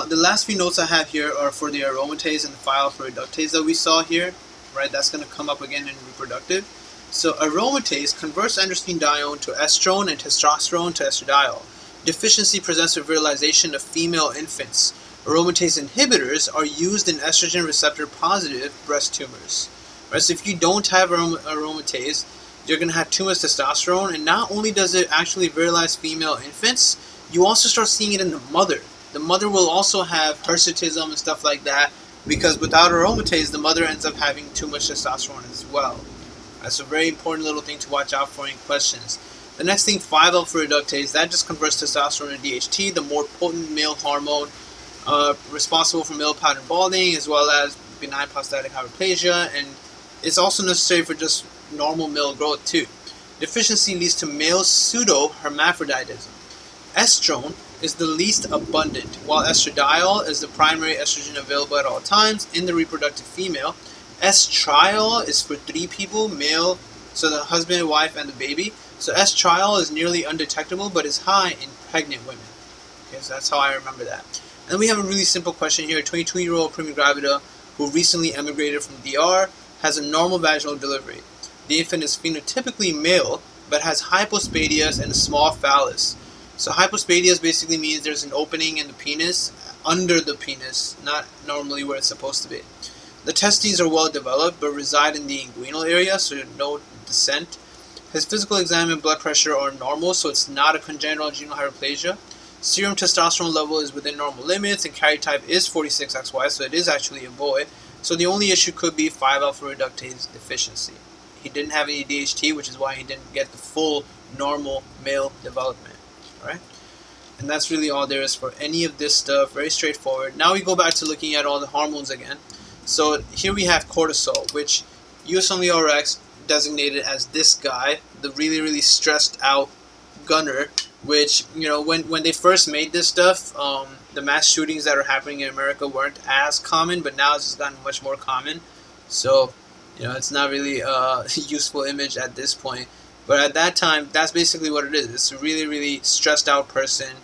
The last few notes I have here are for the aromatase and the phyloreductase that we saw here, right? That's going to come up again in reproductive. So aromatase converts androstenedione to estrone and testosterone to estradiol. Deficiency presents with virilization of female infants. Aromatase inhibitors are used in estrogen receptor positive breast tumors. Right? So if you don't have aromatase, you're going to have too much testosterone, and not only does it actually virilize female infants, you also start seeing it in the mother. The mother will also have hirsutism and stuff like that, because without aromatase, the mother ends up having too much testosterone as well. That's a very important little thing to watch out for in questions. The next thing, 5-alpha reductase, that just converts testosterone to DHT, the more potent male hormone responsible for male pattern balding, as well as benign prostatic hyperplasia, and it's also necessary for just normal male growth too. Deficiency leads to male pseudo-hermaphroditism. Estrone is the least abundant, while estradiol is the primary estrogen available at all times in the reproductive female. Estriol is for 3 people, male, so the husband, wife, and the baby. So estriol is nearly undetectable, but is high in pregnant women. Okay, so that's how I remember that. And we have a really simple question here. A 22-year-old prima gravida who recently emigrated from DR has a normal vaginal delivery. The infant is phenotypically male, but has hypospadias and a small phallus. So hypospadias basically means there's an opening in the penis, under the penis, not normally where it's supposed to be. The testes are well developed, but reside in the inguinal area, so no descent. His physical exam and blood pressure are normal, so it's not a congenital adrenal hyperplasia. Serum testosterone level is within normal limits, and karyotype is 46XY, so it is actually a boy. So the only issue could be 5-alpha reductase deficiency. He didn't have any DHT, which is why he didn't get the full normal male development. Alright? And that's really all there is for any of this stuff. Very straightforward. Now we go back to looking at all the hormones again. So here we have cortisol, which USMLE designated as this guy, the really, really stressed out gunner, which, when they first made this stuff, the mass shootings that are happening in America weren't as common, but now it's just gotten much more common. So, it's not really a useful image at this point. But at that time, that's basically what it is. It's a really, really stressed out person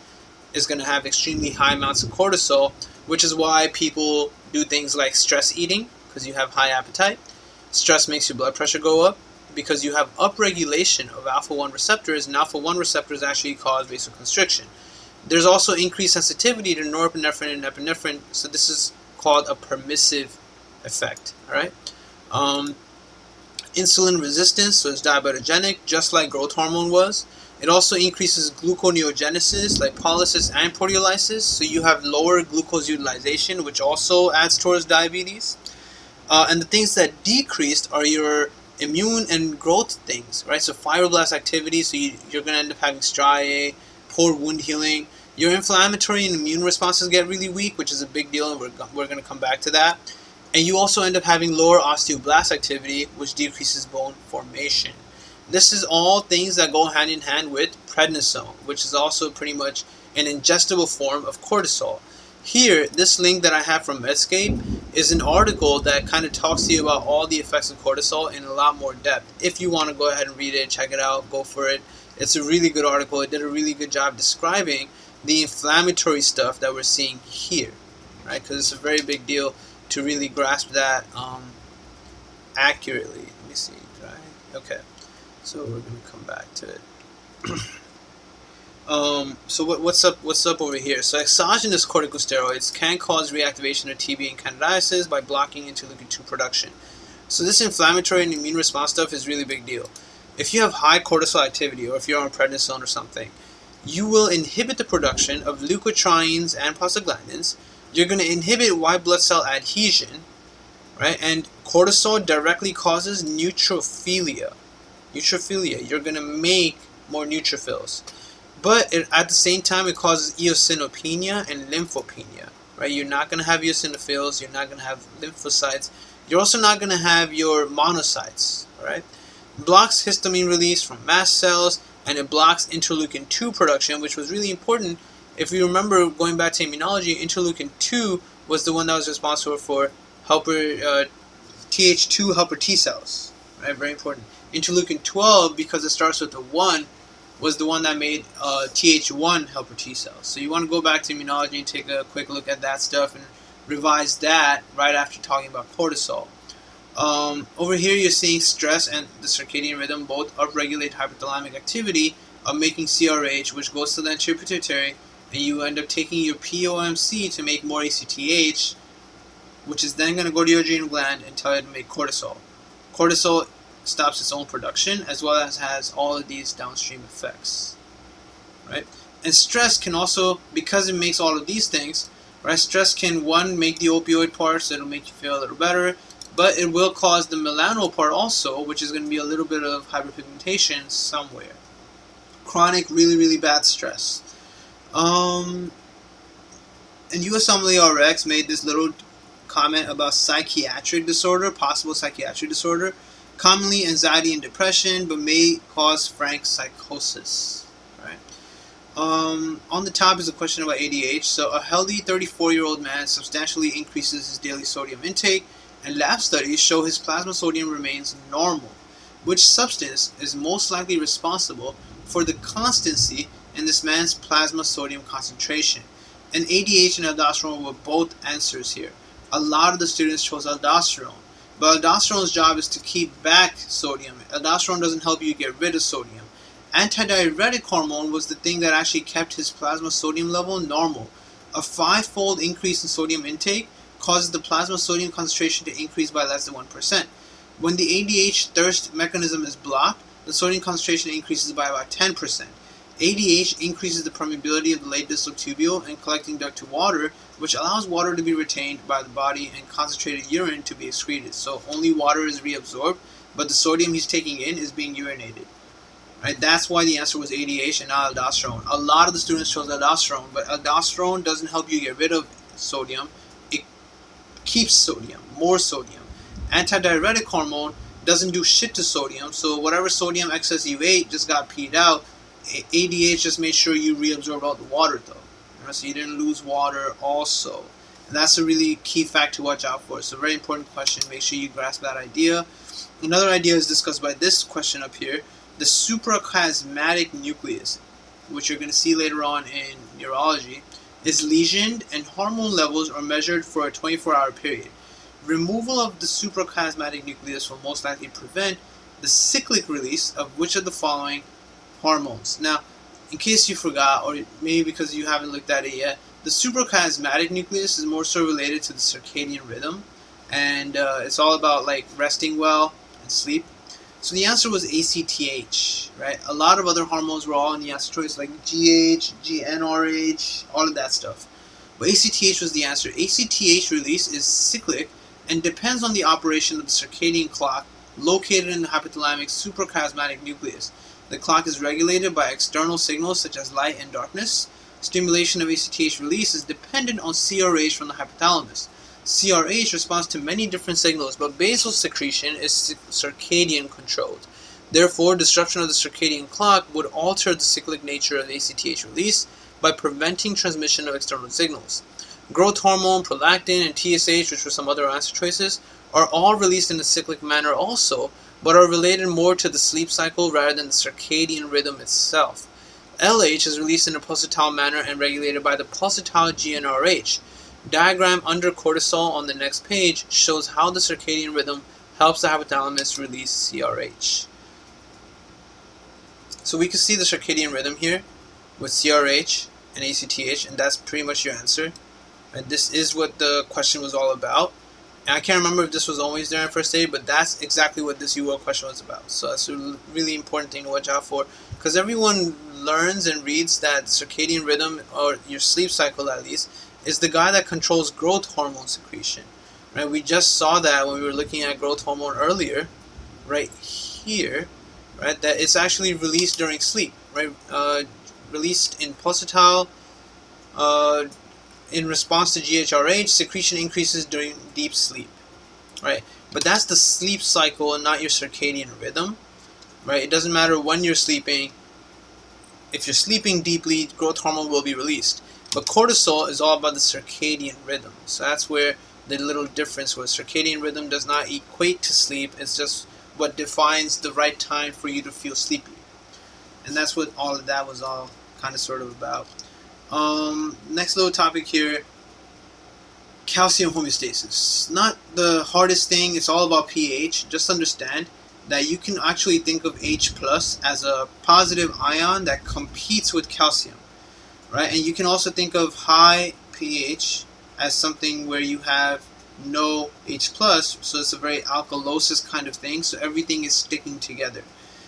is going to have extremely high amounts of cortisol, which is why people do things like stress eating, because you have high appetite. Stress makes your blood pressure go up, because you have upregulation of alpha-1 receptors, and alpha-1 receptors actually cause vasoconstriction. There's also increased sensitivity to norepinephrine and epinephrine, so this is called a permissive effect. All right. insulin resistance, so it's diabetogenic, just like growth hormone was. It also increases gluconeogenesis, lipolysis, and proteolysis, so you have lower glucose utilization, which also adds towards diabetes. And the things that decreased are your immune and growth things, right? So fibroblast activity, so you're going to end up having striae, poor wound healing. Your inflammatory and immune responses get really weak, which is a big deal, and we're going to come back to that. And you also end up having lower osteoblast activity, which decreases bone formation. This is all things that go hand in hand with prednisone, which is also pretty much an ingestible form of cortisol. Here, this link that I have from Medscape is an article that kind of talks to you about all the effects of cortisol in a lot more depth. If you want to go ahead and read it, check it out, go for it. It's a really good article. It did a really good job describing the inflammatory stuff that we're seeing here, right? Because it's a very big deal to really grasp that accurately. Let me see, right? Okay, so we're going to come back to it. So what's up over here? So exogenous corticosteroids can cause reactivation of TB and candidiasis by blocking interleukin-2 production. So this inflammatory and immune response stuff is really big deal. If you have high cortisol activity, or if you're on prednisone or something, you will inhibit the production of leukotrienes and prostaglandins. You're going to inhibit white blood cell adhesion, right? And cortisol directly causes neutrophilia. You're going to make more neutrophils. But at the same time, it causes eosinopenia and lymphopenia, right? You're not going to have eosinophils. You're not going to have lymphocytes. You're also not going to have your monocytes, all right? It blocks histamine release from mast cells, and it blocks interleukin-2 production, which was really important. If you remember, going back to immunology, interleukin-2 was the one that was responsible for Th2 helper T cells, right? Very important. Interleukin-12, because it starts with a 1, was the one that made Th1 helper T cells. So you want to go back to immunology and take a quick look at that stuff and revise that right after talking about cortisol. Over here you're seeing stress and the circadian rhythm both upregulate hypothalamic activity of making CRH, which goes to the anterior pituitary, and you end up taking your POMC to make more ACTH, which is then going to go to your adrenal gland and tell it to make cortisol. Cortisol stops its own production, as well as has all of these downstream effects, right? And stress can also, because it makes all of these things, right? Stress can, one, make the opioid part, so it'll make you feel a little better, but it will cause the melanal part also, which is going to be a little bit of hyperpigmentation somewhere. Chronic, really, really bad stress. And USMLE RX made this little comment about psychiatric disorder, possible psychiatric disorder. Commonly anxiety and depression, but may cause frank psychosis. Right. On the top is a question about ADH. So a healthy 34-year-old man substantially increases his daily sodium intake, and lab studies show his plasma sodium remains normal. Which substance is most likely responsible for the constancy in this man's plasma sodium concentration? And ADH and aldosterone were both answers here. A lot of the students chose aldosterone. But aldosterone's job is to keep back sodium. Aldosterone doesn't help you get rid of sodium. Antidiuretic hormone was the thing that actually kept his plasma sodium level normal. A 5-fold increase in sodium intake causes the plasma sodium concentration to increase by less than 1%. When the ADH thirst mechanism is blocked, the sodium concentration increases by about 10%. ADH increases the permeability of the late distal tubule and collecting duct to water, which allows water to be retained by the body and concentrated urine to be excreted. So only water is reabsorbed, but the sodium he's taking in is being urinated. Right? That's why the answer was ADH and not aldosterone. A lot of the students chose aldosterone, but aldosterone doesn't help you get rid of sodium. It keeps sodium, more sodium. Antidiuretic hormone doesn't do shit to sodium, so whatever sodium excess you ate just got peed out. ADH just made sure you reabsorbed all the water though. So you didn't lose water also. And that's a really key fact to watch out for. It's a very important question. Make sure you grasp that idea. Another idea is discussed by this question up here. The suprachiasmatic nucleus, which you're going to see later on in neurology, is lesioned and hormone levels are measured for a 24-hour period. Removal of the suprachiasmatic nucleus will most likely prevent the cyclic release of which of the following hormones. Now, in case you forgot, or maybe because you haven't looked at it yet, the suprachiasmatic nucleus is more so related to the circadian rhythm, and it's all about like resting well and sleep. So the answer was ACTH, right? A lot of other hormones were all in the answer choice, like GH, GnRH, all of that stuff. But ACTH was the answer. ACTH release is cyclic and depends on the operation of the circadian clock located in the hypothalamic suprachiasmatic nucleus. The clock is regulated by external signals such as light and darkness. Stimulation of ACTH release is dependent on CRH from the hypothalamus. CRH responds to many different signals, but basal secretion is circadian controlled. Therefore, disruption of the circadian clock would alter the cyclic nature of ACTH release by preventing transmission of external signals. Growth hormone, prolactin, and TSH, which were some other answer choices, are all released in a cyclic manner also, but are related more to the sleep cycle rather than the circadian rhythm itself. LH is released in a pulsatile manner and regulated by the pulsatile GnRH. Diagram under cortisol on the next page shows how the circadian rhythm helps the hypothalamus release CRH. So we can see the circadian rhythm here with CRH and ACTH, and that's pretty much your answer. And this is what the question was all about. And I can't remember if this was always there in first aid, but that's exactly what this UL question was about. So that's a really important thing to watch out for, because everyone learns and reads that circadian rhythm, or your sleep cycle at least, is the guy that controls growth hormone secretion. Right? We just saw that when we were looking at growth hormone earlier, right here, right? That it's actually released during sleep, right? Released in pulsatile. In response to GHRH, secretion increases during deep sleep, right? But that's the sleep cycle and not your circadian rhythm, right? It doesn't matter when you're sleeping. If you're sleeping deeply, growth hormone will be released. But cortisol is all about the circadian rhythm. So that's where the little difference was. Circadian rhythm does not equate to sleep. It's just what defines the right time for you to feel sleepy. And that's what all of that was all kind of sort of about. Next little topic here, calcium homeostasis. Not the hardest thing, it's all about pH. Just understand that you can actually think of H plus as a positive ion that competes with calcium, right? And you can also think of high pH as something where you have no H plus, so it's a very alkalosis kind of thing, so everything is sticking together.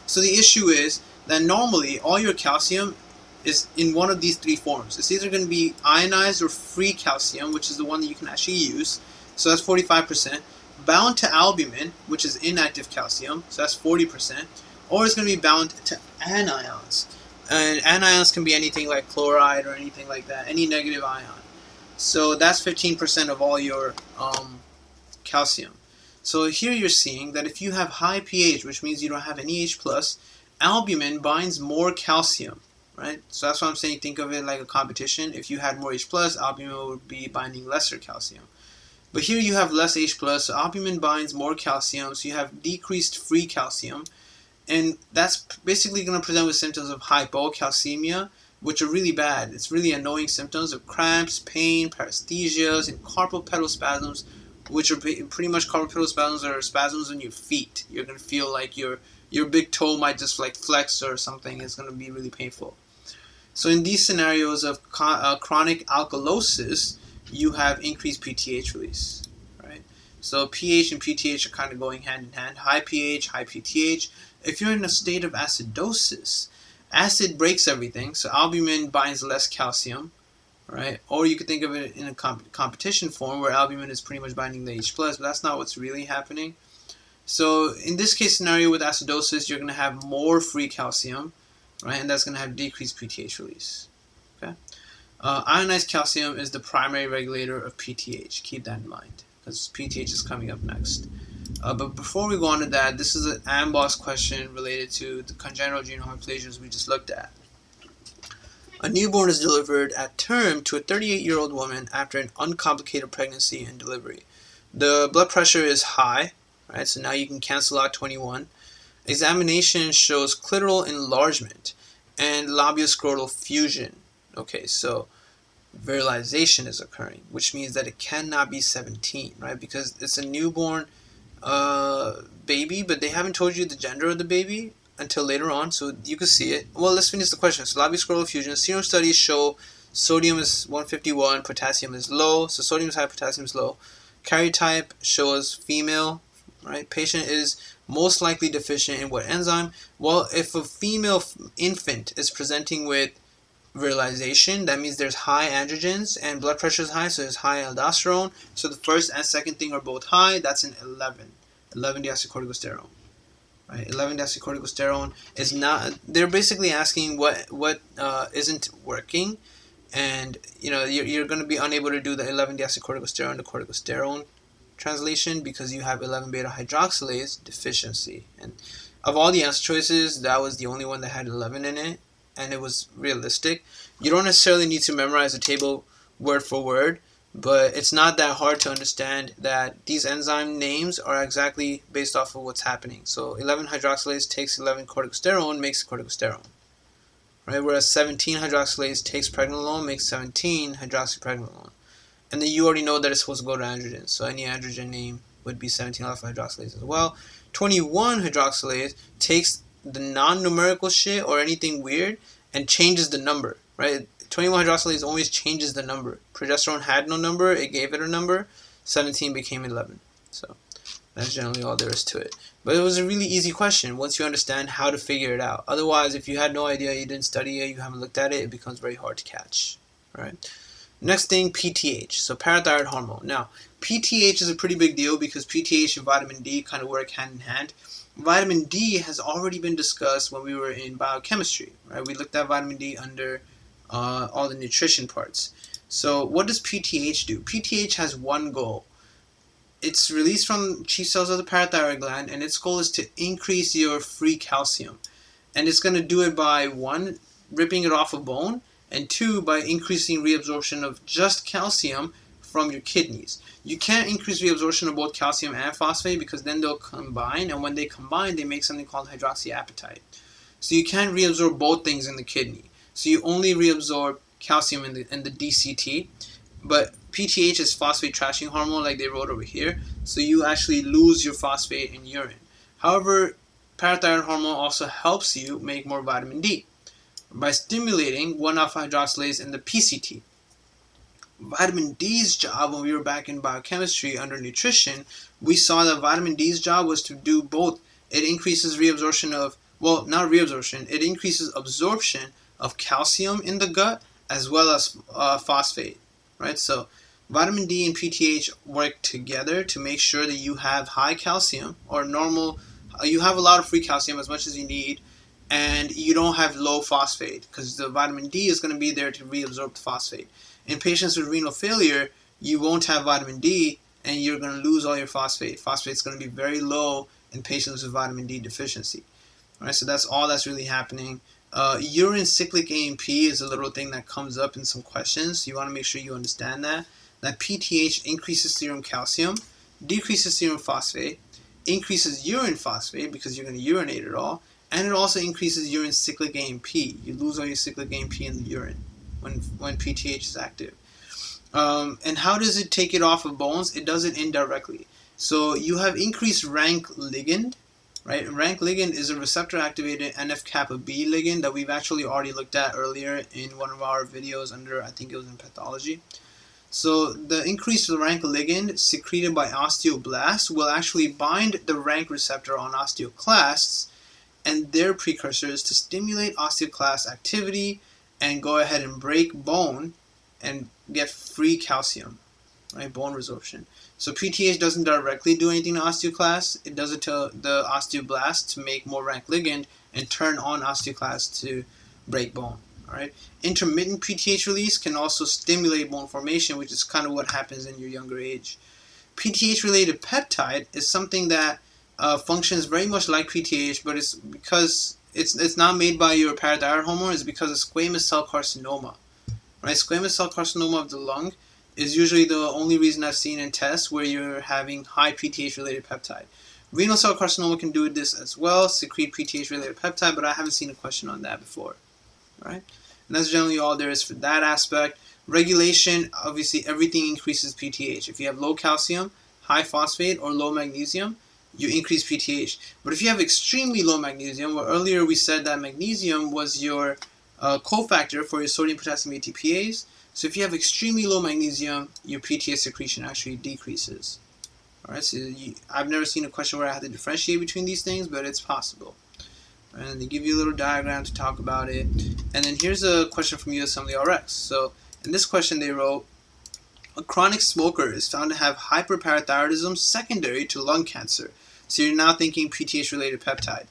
So the issue is that normally all your calcium is in one of these three forms. It's either going to be ionized or free calcium, which is the one that you can actually use, so that's 45%, bound to albumin, which is inactive calcium, so that's 40%, or it's going to be bound to anions. And anions can be anything like chloride or anything like that, any negative ion. So that's 15% of all your calcium. So here you're seeing that if you have high pH, which means you don't have any H+, albumin binds more calcium. Right? So that's why I'm saying think of it like a competition. If you had more H+, albumin would be binding lesser calcium. But here you have less H+, so albumin binds more calcium, so you have decreased free calcium. And that's basically going to present with symptoms of hypocalcemia, which are really bad. It's really annoying symptoms of cramps, pain, paresthesias, and carpal pedal spasms, which are pretty much carpal pedal spasms are spasms in your feet. You're going to feel like your big toe might just like flex or something. It's going to be really painful. So in these scenarios of chronic alkalosis, you have increased PTH release, right? So pH and PTH are kind of going hand in hand. High pH, high PTH. If you're in a state of acidosis, acid breaks everything, so albumin binds less calcium, right? Or you could think of it in a competition form where albumin is pretty much binding the H+, but that's not what's really happening. So in this case scenario with acidosis, you're going to have more free calcium, right? And that's going to have decreased PTH release. Okay. Ionized calcium is the primary regulator of PTH. Keep that in mind, because PTH is coming up next. But before we go on to that, this is an AMBOSS question related to the congenital adrenal hyperplasias we just looked at. A newborn is delivered at term to a 38-year-old woman after an uncomplicated pregnancy and delivery. The blood pressure is high, right? So now you can cancel out 21. Examination shows clitoral enlargement and labioscrotal fusion. Okay, so virilization is occurring, which means that it cannot be 17, right? Because it's a newborn baby, but they haven't told you the gender of the baby until later on, so you can see it. Well, let's finish the question. So labioscrotal fusion. Serum studies show sodium is 151, potassium is low. So sodium is high, potassium is low. Karyotype shows female, right? Patient is most likely deficient in what enzyme? Well, if a female infant is presenting with virilization, that means there's high androgens and blood pressure is high, so there's high aldosterone. So the first and second thing are both high. That's an 11 deoxycorticosterone. Right, 11 deoxycorticosterone is not. They're basically asking what isn't working, and you're going to be unable to do the 11 deoxycorticosterone to corticosterone translation because you have 11 beta hydroxylase deficiency. And of all the answer choices, that was the only one that had 11 in it, and it was realistic. You don't necessarily need to memorize the table word for word, but it's not that hard to understand that these enzyme names are exactly based off of what's happening. So 11 hydroxylase takes 11 corticosterone, makes corticosterone, right? Whereas 17 hydroxylase takes pregnenolone, makes 17 hydroxypregnenolone. And then you already know that it's supposed to go to androgen, so any androgen name would be 17 alpha hydroxylase as well. 21 hydroxylase takes the non-numerical shit or anything weird and changes the number, right? 21 hydroxylase always changes the number. Progesterone had no number, it gave it a number. 17 became 11. So that's generally all there is to it. But it was a really easy question once you understand how to figure it out. Otherwise, if you had no idea, you didn't study it, you haven't looked at it, it becomes very hard to catch. Right? Next thing, PTH, so parathyroid hormone. Now, PTH is a pretty big deal because PTH and vitamin D kind of work hand in hand. Vitamin D has already been discussed when we were in biochemistry. Right? We looked at vitamin D under all the nutrition parts. So what does PTH do? PTH has one goal. It's released from chief cells of the parathyroid gland, and its goal is to increase your free calcium. And it's going to do it by, one, ripping it off a bone, and two, by increasing reabsorption of just calcium from your kidneys. You can't increase reabsorption of both calcium and phosphate because then they'll combine, and when they combine, they make something called hydroxyapatite. So you can't reabsorb both things in the kidney. So you only reabsorb calcium in the DCT, but PTH is phosphate trashing hormone like they wrote over here, so you actually lose your phosphate in urine. However, parathyroid hormone also helps you make more vitamin D by stimulating 1-alpha hydroxylase in the PCT. Vitamin D's job, when we were back in biochemistry under nutrition, we saw that vitamin D's job was to do both. It increases reabsorption of, well, not reabsorption, it increases absorption of calcium in the gut as well as phosphate, right? So vitamin D and PTH work together to make sure that you have high calcium or normal, you have a lot of free calcium, as much as you need, and you don't have low phosphate because the vitamin D is going to be there to reabsorb the phosphate. In patients with renal failure, you won't have vitamin D and you're going to lose all your phosphate. Phosphate is going to be very low in patients with vitamin D deficiency. All right, so that's all that's really happening. Urine cyclic AMP is a little thing that comes up in some questions. So you want to make sure you understand that PTH increases serum calcium, decreases serum phosphate, increases urine phosphate because you're going to urinate it all, and it also increases urine cyclic AMP. You lose all your cyclic AMP in the urine when PTH is active. And how does it take it off of bones? It does it indirectly. So you have increased rank ligand. Right, rank ligand is a receptor-activated NF-kappa B ligand that we've actually already looked at earlier in one of our videos under, I think it was in Pathology. So the increased rank ligand secreted by osteoblasts will actually bind the rank receptor on osteoclasts and their precursors to stimulate osteoclast activity and go ahead and break bone and get free calcium, right, bone resorption. So PTH doesn't directly do anything to osteoclasts. It does it to the osteoblast to make more rank ligand and turn on osteoclasts to break bone. All right. Intermittent PTH release can also stimulate bone formation, which is kind of what happens in your younger age. PTH-related peptide is something that functions very much like PTH, but it's because it's not made by your parathyroid hormone. It's because of squamous cell carcinoma. Right. Squamous cell carcinoma of the lung is usually the only reason I've seen in tests where you're having high PTH-related peptide. Renal cell carcinoma can do this as well, secrete PTH-related peptide, but I haven't seen a question on that before. All right, and that's generally all there is for that aspect. Regulation, obviously everything increases PTH. If you have low calcium, high phosphate, or low magnesium, you increase PTH. But if you have extremely low magnesium, well, earlier we said that magnesium was your cofactor for your sodium, potassium, ATPase. So if you have extremely low magnesium, your PTH secretion actually decreases. All right, so I've never seen a question where I had to differentiate between these things, but it's possible. And they give you a little diagram to talk about it. And then here's a question from USMLE RX. So in this question they wrote, a chronic smoker is found to have hyperparathyroidism secondary to lung cancer. So you're now thinking PTH-related peptide.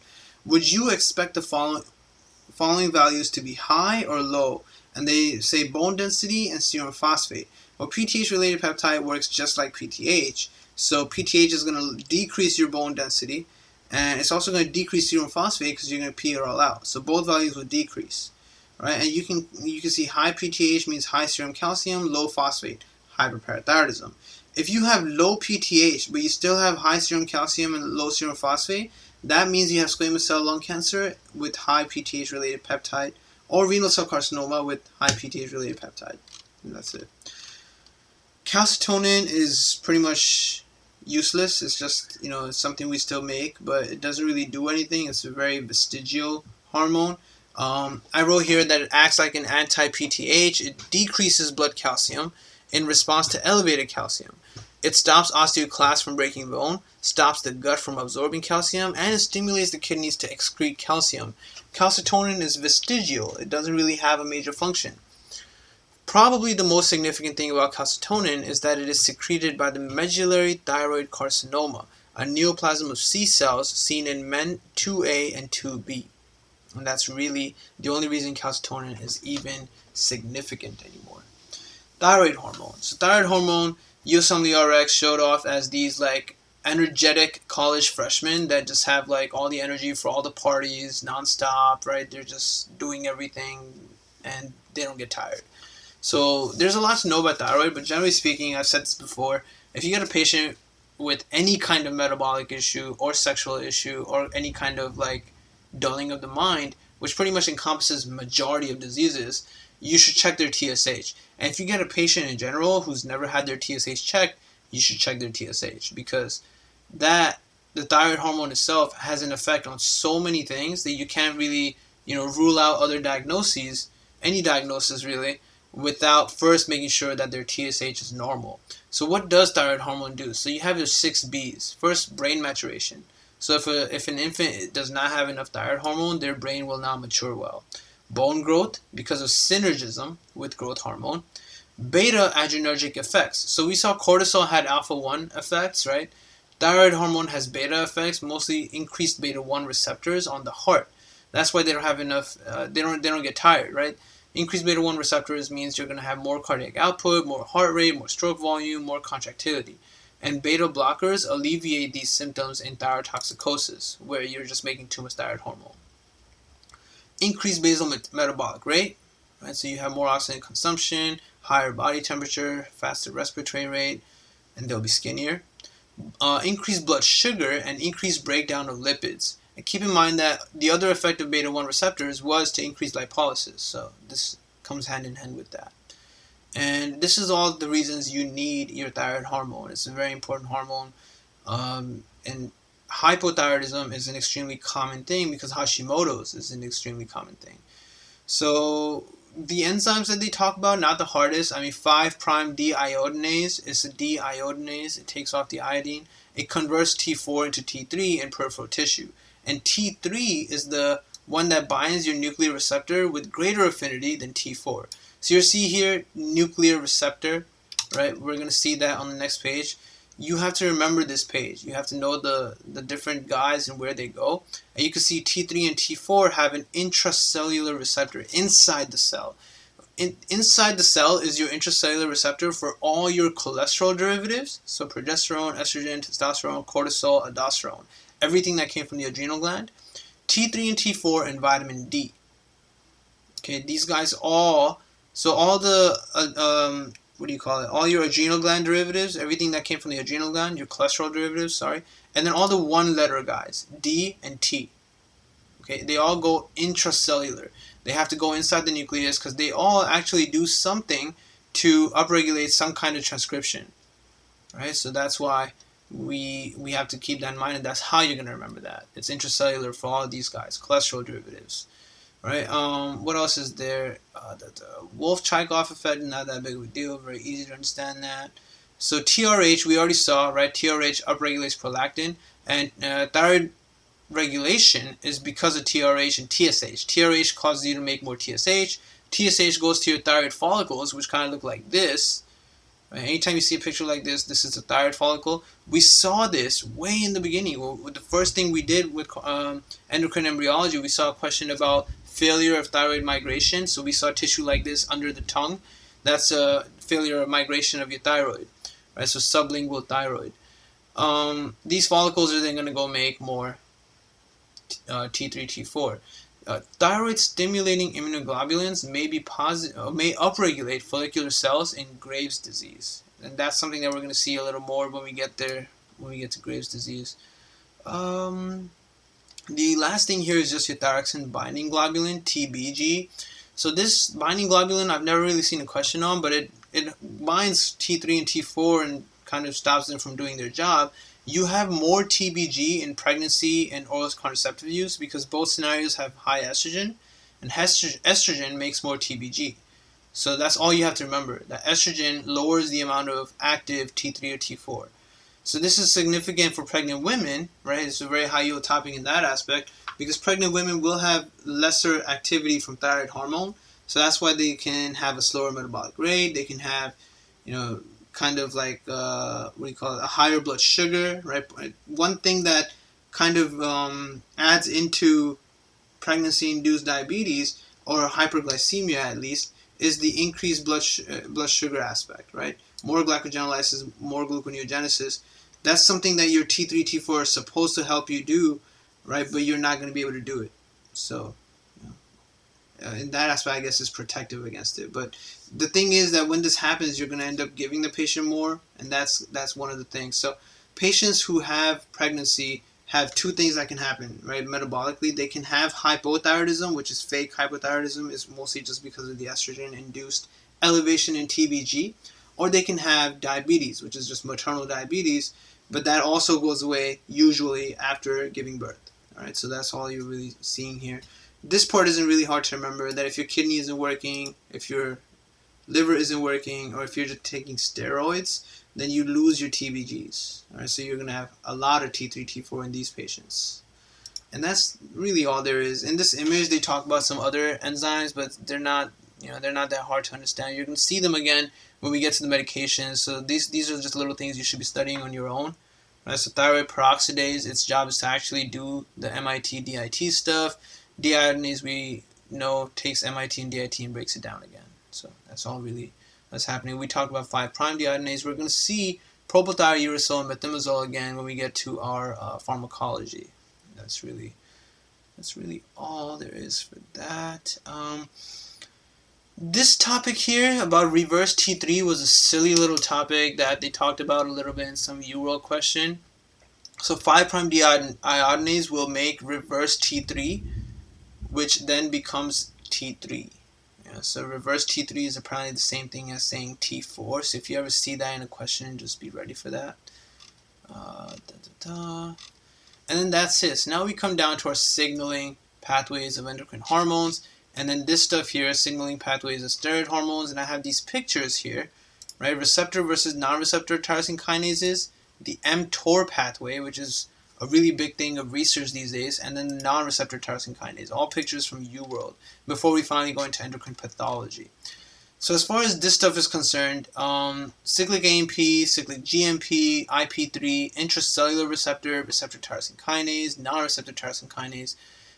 Would you expect the following values to be high or low? And they say bone density and serum phosphate. Well, PTH-related peptide works just like PTH. So PTH is going to decrease your bone density, and it's also going to decrease serum phosphate because you're going to pee it all out. So both values will decrease, right? And you can see high PTH means high serum calcium, low phosphate, hyperparathyroidism. If you have low PTH but you still have high serum calcium and low serum phosphate, that means you have squamous cell lung cancer with high PTH related peptide, or renal cell carcinoma with high PTH related peptide. And that's it. Calcitonin is pretty much useless. It's just, it's something we still make, but it doesn't really do anything. It's a very vestigial hormone. I wrote here that it acts like an anti-PTH. It decreases blood calcium in response to elevated calcium. It stops osteoclasts from breaking bone, stops the gut from absorbing calcium, and it stimulates the kidneys to excrete calcium. Calcitonin is vestigial. It doesn't really have a major function. Probably the most significant thing about calcitonin is that it is secreted by the medullary thyroid carcinoma, a neoplasm of C cells seen in men 2A and 2B. And that's really the only reason calcitonin is even significant anymore. Thyroid hormone. So thyroid hormone, USMLE RX showed off as these like energetic college freshmen that just have like all the energy for all the parties nonstop, right? They're just doing everything and they don't get tired. So there's a lot to know about thyroid, but generally speaking, I've said this before, if you get a patient with any kind of metabolic issue or sexual issue or any kind of like dulling of the mind, which pretty much encompasses majority of diseases, you should check their TSH. And if you get a patient in general who's never had their TSH checked, you should check their TSH, because the thyroid hormone itself has an effect on so many things that you can't really, rule out other diagnoses, any diagnosis really, without first making sure that their TSH is normal. So what does thyroid hormone do? So you have your 6 B's. First, brain maturation. So if an infant does not have enough thyroid hormone, their brain will not mature well. Bone growth, because of synergism with growth hormone. Beta adrenergic effects. So we saw cortisol had alpha-1 effects, right? Thyroid hormone has beta effects, mostly increased beta-1 receptors on the heart. That's why they don't have enough, they don't get tired, right? Increased beta-1 receptors means you're going to have more cardiac output, more heart rate, more stroke volume, more contractility. And beta blockers alleviate these symptoms in thyrotoxicosis, where you're just making too much thyroid hormone. Increased basal metabolic rate, right? So you have more oxygen consumption, higher body temperature, faster respiratory rate, and they'll be skinnier. Increased blood sugar and increased breakdown of lipids. And keep in mind that the other effect of beta-1 receptors was to increase lipolysis, so this comes hand in hand with that. And this is all the reasons you need your thyroid hormone. It's a very important hormone, and hypothyroidism is an extremely common thing because Hashimoto's is an extremely common thing. So the enzymes that they talk about, not the hardest. 5'-deiodinase is a deiodinase. It takes off the iodine. It converts T4 into T3 in peripheral tissue. And T3 is the one that binds your nuclear receptor with greater affinity than T4. So you see here, nuclear receptor, right? We're going to see that on the next page. You have to remember this page. You have to know the different guys and where they go. And you can see T3 and T4 have an intracellular receptor inside the cell. Inside the cell is your intracellular receptor for all your cholesterol derivatives. So progesterone, estrogen, testosterone, cortisol, aldosterone. Everything that came from the adrenal gland. T3 and T4 and vitamin D. Okay, these guys all the all your adrenal gland derivatives, everything that came from the adrenal gland, your cholesterol derivatives, and then all the one letter guys, D and T. Okay, they all go intracellular. They have to go inside the nucleus because they all actually do something to upregulate some kind of transcription. Right? So that's why we have to keep that in mind, and that's how you're going to remember that. It's intracellular for all of these guys, cholesterol derivatives. Right? What else is there? The Wolff-Chaikoff effect, not that big of a deal, very easy to understand that. So TRH, we already saw, right? TRH upregulates prolactin, and thyroid regulation is because of TRH and TSH. TRH causes you to make more TSH. TSH goes to your thyroid follicles, which kind of look like this. Right? Anytime you see a picture like this is a thyroid follicle. We saw this way in the beginning. The first thing we did with endocrine embryology, we saw a question about failure of thyroid migration. So we saw tissue like this under the tongue. That's a failure of migration of your thyroid, right? So sublingual thyroid. These follicles are then going to go make more T3, T4. Thyroid stimulating immunoglobulins may be may upregulate follicular cells in Graves' disease, and that's something that we're going to see a little more when we get there, when we get to Graves' disease. The last thing here is just your thyroxine binding globulin, TBG. So this binding globulin, I've never really seen a question on, but it binds T3 and T4 and kind of stops them from doing their job. You have more TBG in pregnancy and oral contraceptive use because both scenarios have high estrogen, and estrogen makes more TBG. So that's all you have to remember, that estrogen lowers the amount of active T3 or T4. So this is significant for pregnant women, right? It's a very high yield topic in that aspect because pregnant women will have lesser activity from thyroid hormone. So that's why they can have a slower metabolic rate. They can have, kind of like a higher blood sugar, right? One thing that kind of adds into pregnancy-induced diabetes or hyperglycemia at least is the increased blood sugar aspect, right? More glycogenolysis, more gluconeogenesis. That's something that your T3, T4 are supposed to help you do, right? But you're not going to be able to do it. So in that aspect, I guess is protective against it. But the thing is that when this happens, you're going to end up giving the patient more, and that's one of the things. So patients who have pregnancy have two things that can happen, right? Metabolically, they can have hypothyroidism, which is fake hypothyroidism. It's mostly just because of the estrogen-induced elevation in TBG, or they can have diabetes, which is just maternal diabetes, but that also goes away usually after giving birth. All right, so that's all you're really seeing here. This part isn't really hard to remember, that if your kidney isn't working, if your liver isn't working, or if you're just taking steroids, then you lose your TBGs. All right, so you're going to have a lot of T3, T4 in these patients. And that's really all there is. In this image, they talk about some other enzymes, but they're not that hard to understand. You're going to see them again when we get to the medications. So these are just little things you should be studying on your own. Right, so thyroid peroxidase, its job is to actually do the MIT, DIT stuff. Deiodinase, we know, takes MIT and DIT and breaks it down again. So that's all really that's happening. We talked about 5' deiodinase. We're going to see propylthiouracil and methimazole again when we get to our pharmacology. That's really all there is for that. This topic here about reverse T3 was a silly little topic that they talked about a little bit in some UWorld question. So 5' deiodinase will make reverse T3, which then becomes T3. So reverse T3 is apparently the same thing as saying T4. So if you ever see that in a question, just be ready for that. And then that's it. So now we come down to our signaling pathways of endocrine hormones. And then this stuff here, signaling pathways of steroid hormones. And I have these pictures here, right? Receptor versus non-receptor tyrosine kinases. The mTOR pathway, which is a really big thing of research these days, and then the non-receptor tyrosine kinase. All pictures from UWorld before we finally go into endocrine pathology. So as far as this stuff is concerned, cyclic AMP, cyclic GMP, IP3, intracellular receptor tyrosine kinase, non-receptor tyrosine kinase.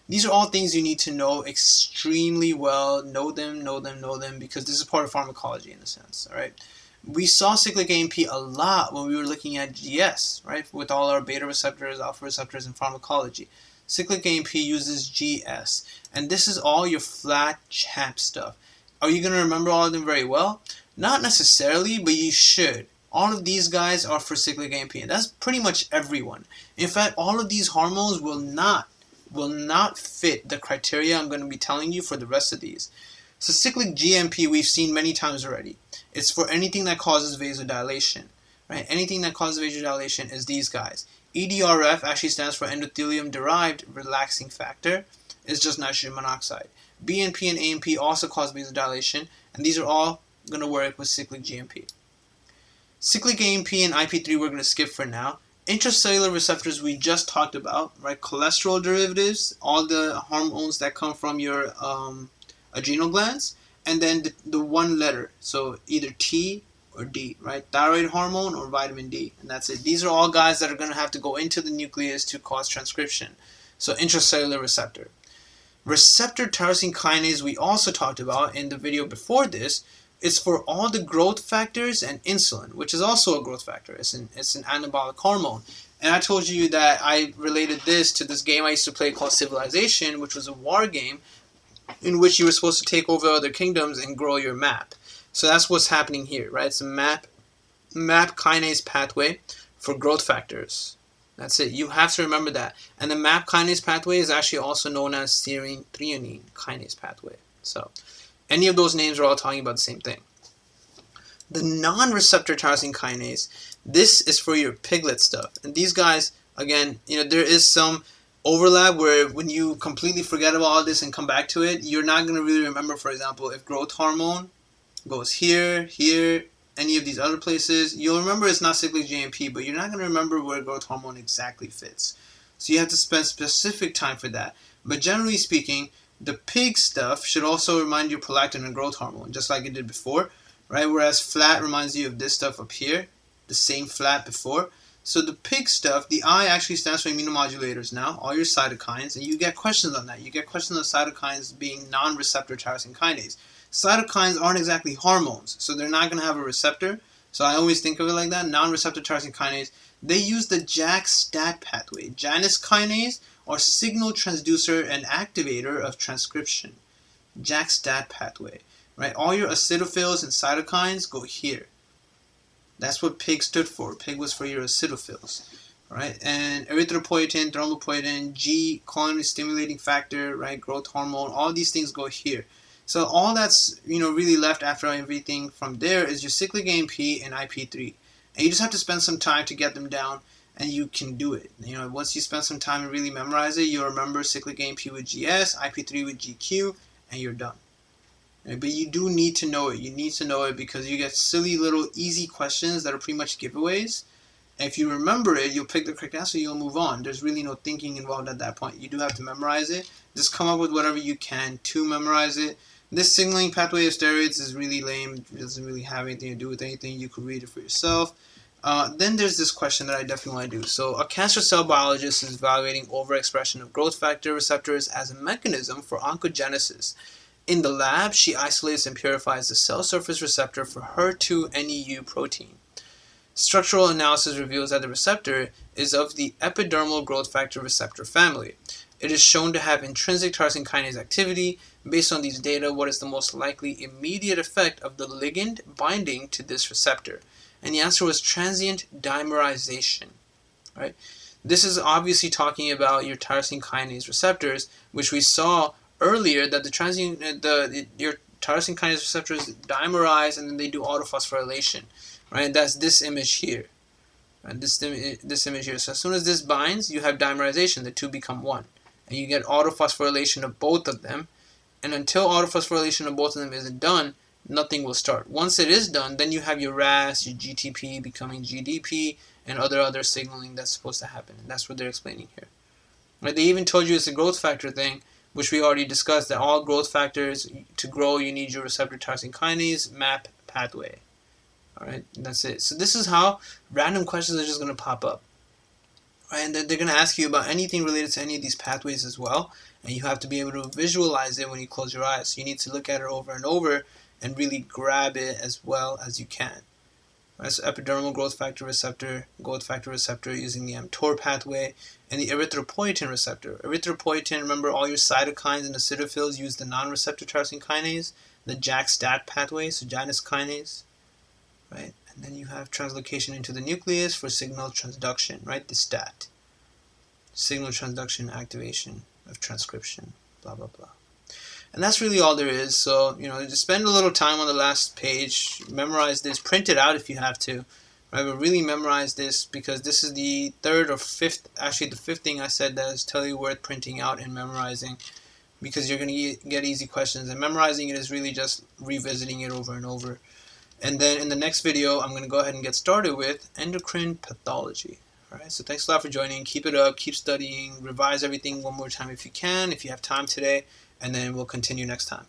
These are all things you need to know extremely well. Know them, because this is part of pharmacology in a sense, all right? We saw cyclic AMP a lot when we were looking at GS, right? With all our beta receptors, alpha receptors, and pharmacology. Cyclic AMP uses GS. And this is all your flat CHAP stuff. Are you going to remember all of them very well? Not necessarily, but you should. All of these guys are for cyclic AMP. And that's pretty much everyone. In fact, all of these hormones will not fit the criteria I'm going to be telling you for the rest of these. So cyclic GMP we've seen many times already. It's for anything that causes vasodilation, right? Anything that causes vasodilation is these guys. EDRF actually stands for endothelium-derived relaxing factor. It's just nitrogen monoxide. BNP and AMP also cause vasodilation, and these are all going to work with cyclic GMP. Cyclic AMP and IP3 we're going to skip for now. Intracellular receptors we just talked about, right? Cholesterol derivatives, all the hormones that come from your adrenal glands, and then the one letter, so either T or D, right? Thyroid hormone or vitamin D, and that's it. These are all guys that are going to have to go into the nucleus to cause transcription. So intracellular receptor. Receptor tyrosine kinase we also talked about in the video before this. It's for all the growth factors and insulin, which is also a growth factor. It's an anabolic hormone. And I told you that I related this to this game I used to play called Civilization, which was a war game in which you were supposed to take over other kingdoms and grow your map. So that's what's happening here, right? It's a map kinase pathway for growth factors. That's it. You have to remember that. And the MAP kinase pathway is actually also known as serine threonine kinase pathway. So any of those names are all talking about the same thing. The non-receptor tyrosine kinase, this is for your piglet stuff. And these guys, again, there is some overlap where when you completely forget about all this and come back to it, you're not going to really remember, for example, if growth hormone goes here, any of these other places. You'll remember it's not cyclic GMP, but you're not going to remember where growth hormone exactly fits. So you have to spend specific time for that. But generally speaking, the pig stuff should also remind you of prolactin and growth hormone, just like it did before, right? Whereas flat reminds you of this stuff up here, the same flat before. So the pig stuff, the I actually stands for immunomodulators now, all your cytokines, and you get questions on that. You get questions on cytokines being non-receptor tyrosine kinase. Cytokines aren't exactly hormones, so they're not going to have a receptor. So I always think of it like that, non-receptor tyrosine kinase. They use the JAK-STAT pathway, Janus kinase, or signal transducer and activator of transcription. JAK-STAT pathway, right? All your acidophils and cytokines go here. That's what PIG stood for. PIG was for your acidophils, right? And erythropoietin, thrombopoietin, G, colony stimulating factor, right? Growth hormone, all these things go here. So all that's really left after everything from there is your cyclic AMP and IP3, and you just have to spend some time to get them down, and you can do it. Once you spend some time and really memorize it, you'll remember cyclic AMP with GS, IP3 with GQ, and you're done. Right? But you do need to know it. You need to know it because you get silly little easy questions that are pretty much giveaways. And if you remember it, you'll pick the correct answer, you'll move on. There's really no thinking involved at that point. You do have to memorize it. Just come up with whatever you can to memorize it. This signaling pathway of steroids is really lame. It doesn't really have anything to do with anything. You could read it for yourself. Then there's this question that I definitely want to do. So a cancer cell biologist is evaluating overexpression of growth factor receptors as a mechanism for oncogenesis. In the lab, she isolates and purifies the cell surface receptor for HER2-NEU protein. Structural analysis reveals that the receptor is of the epidermal growth factor receptor family. It is shown to have intrinsic tyrosine kinase activity. Based on these data, what is the most likely immediate effect of the ligand binding to this receptor? And the answer was transient dimerization. Right? This is obviously talking about your tyrosine kinase receptors, which we saw earlier that your tyrosine kinase receptors dimerize and then they do autophosphorylation. Right? That's this image here. Right? This image here. So as soon as this binds, you have dimerization. The two become one. And you get autophosphorylation of both of them. And until autophosphorylation of both of them isn't done, nothing will start. Once it is done, then you have your RAS, your GTP becoming GDP, and other signaling that's supposed to happen. And that's what they're explaining here. Right? They even told you it's a growth factor thing, which we already discussed, that all growth factors, to grow, you need your receptor tyrosine kinase, MAP pathway. Alright, that's it. So this is how random questions are just going to pop up. And they're going to ask you about anything related to any of these pathways as well. And you have to be able to visualize it when you close your eyes. So you need to look at it over and over and really grab it as well as you can. Right, so epidermal growth factor receptor using the mTOR pathway, and the erythropoietin receptor. Erythropoietin, remember all your cytokines and acidophils use the non-receptor tyrosine kinase, the JAK-STAT pathway, so Janus kinase. Right? And then you have translocation into the nucleus for signal transduction, right? The STAT. Signal transduction activation of transcription, blah, blah, blah. And that's really all there is. So, just spend a little time on the last page, memorize this, print it out if you have to, right? But really memorize this because this is the the fifth thing I said that is totally worth printing out and memorizing because you're going to get easy questions. And memorizing it is really just revisiting it over and over. And then in the next video, I'm going to go ahead and get started with endocrine pathology. All right, so thanks a lot for joining. Keep it up, keep studying, revise everything one more time if you can, if you have time today, and then we'll continue next time.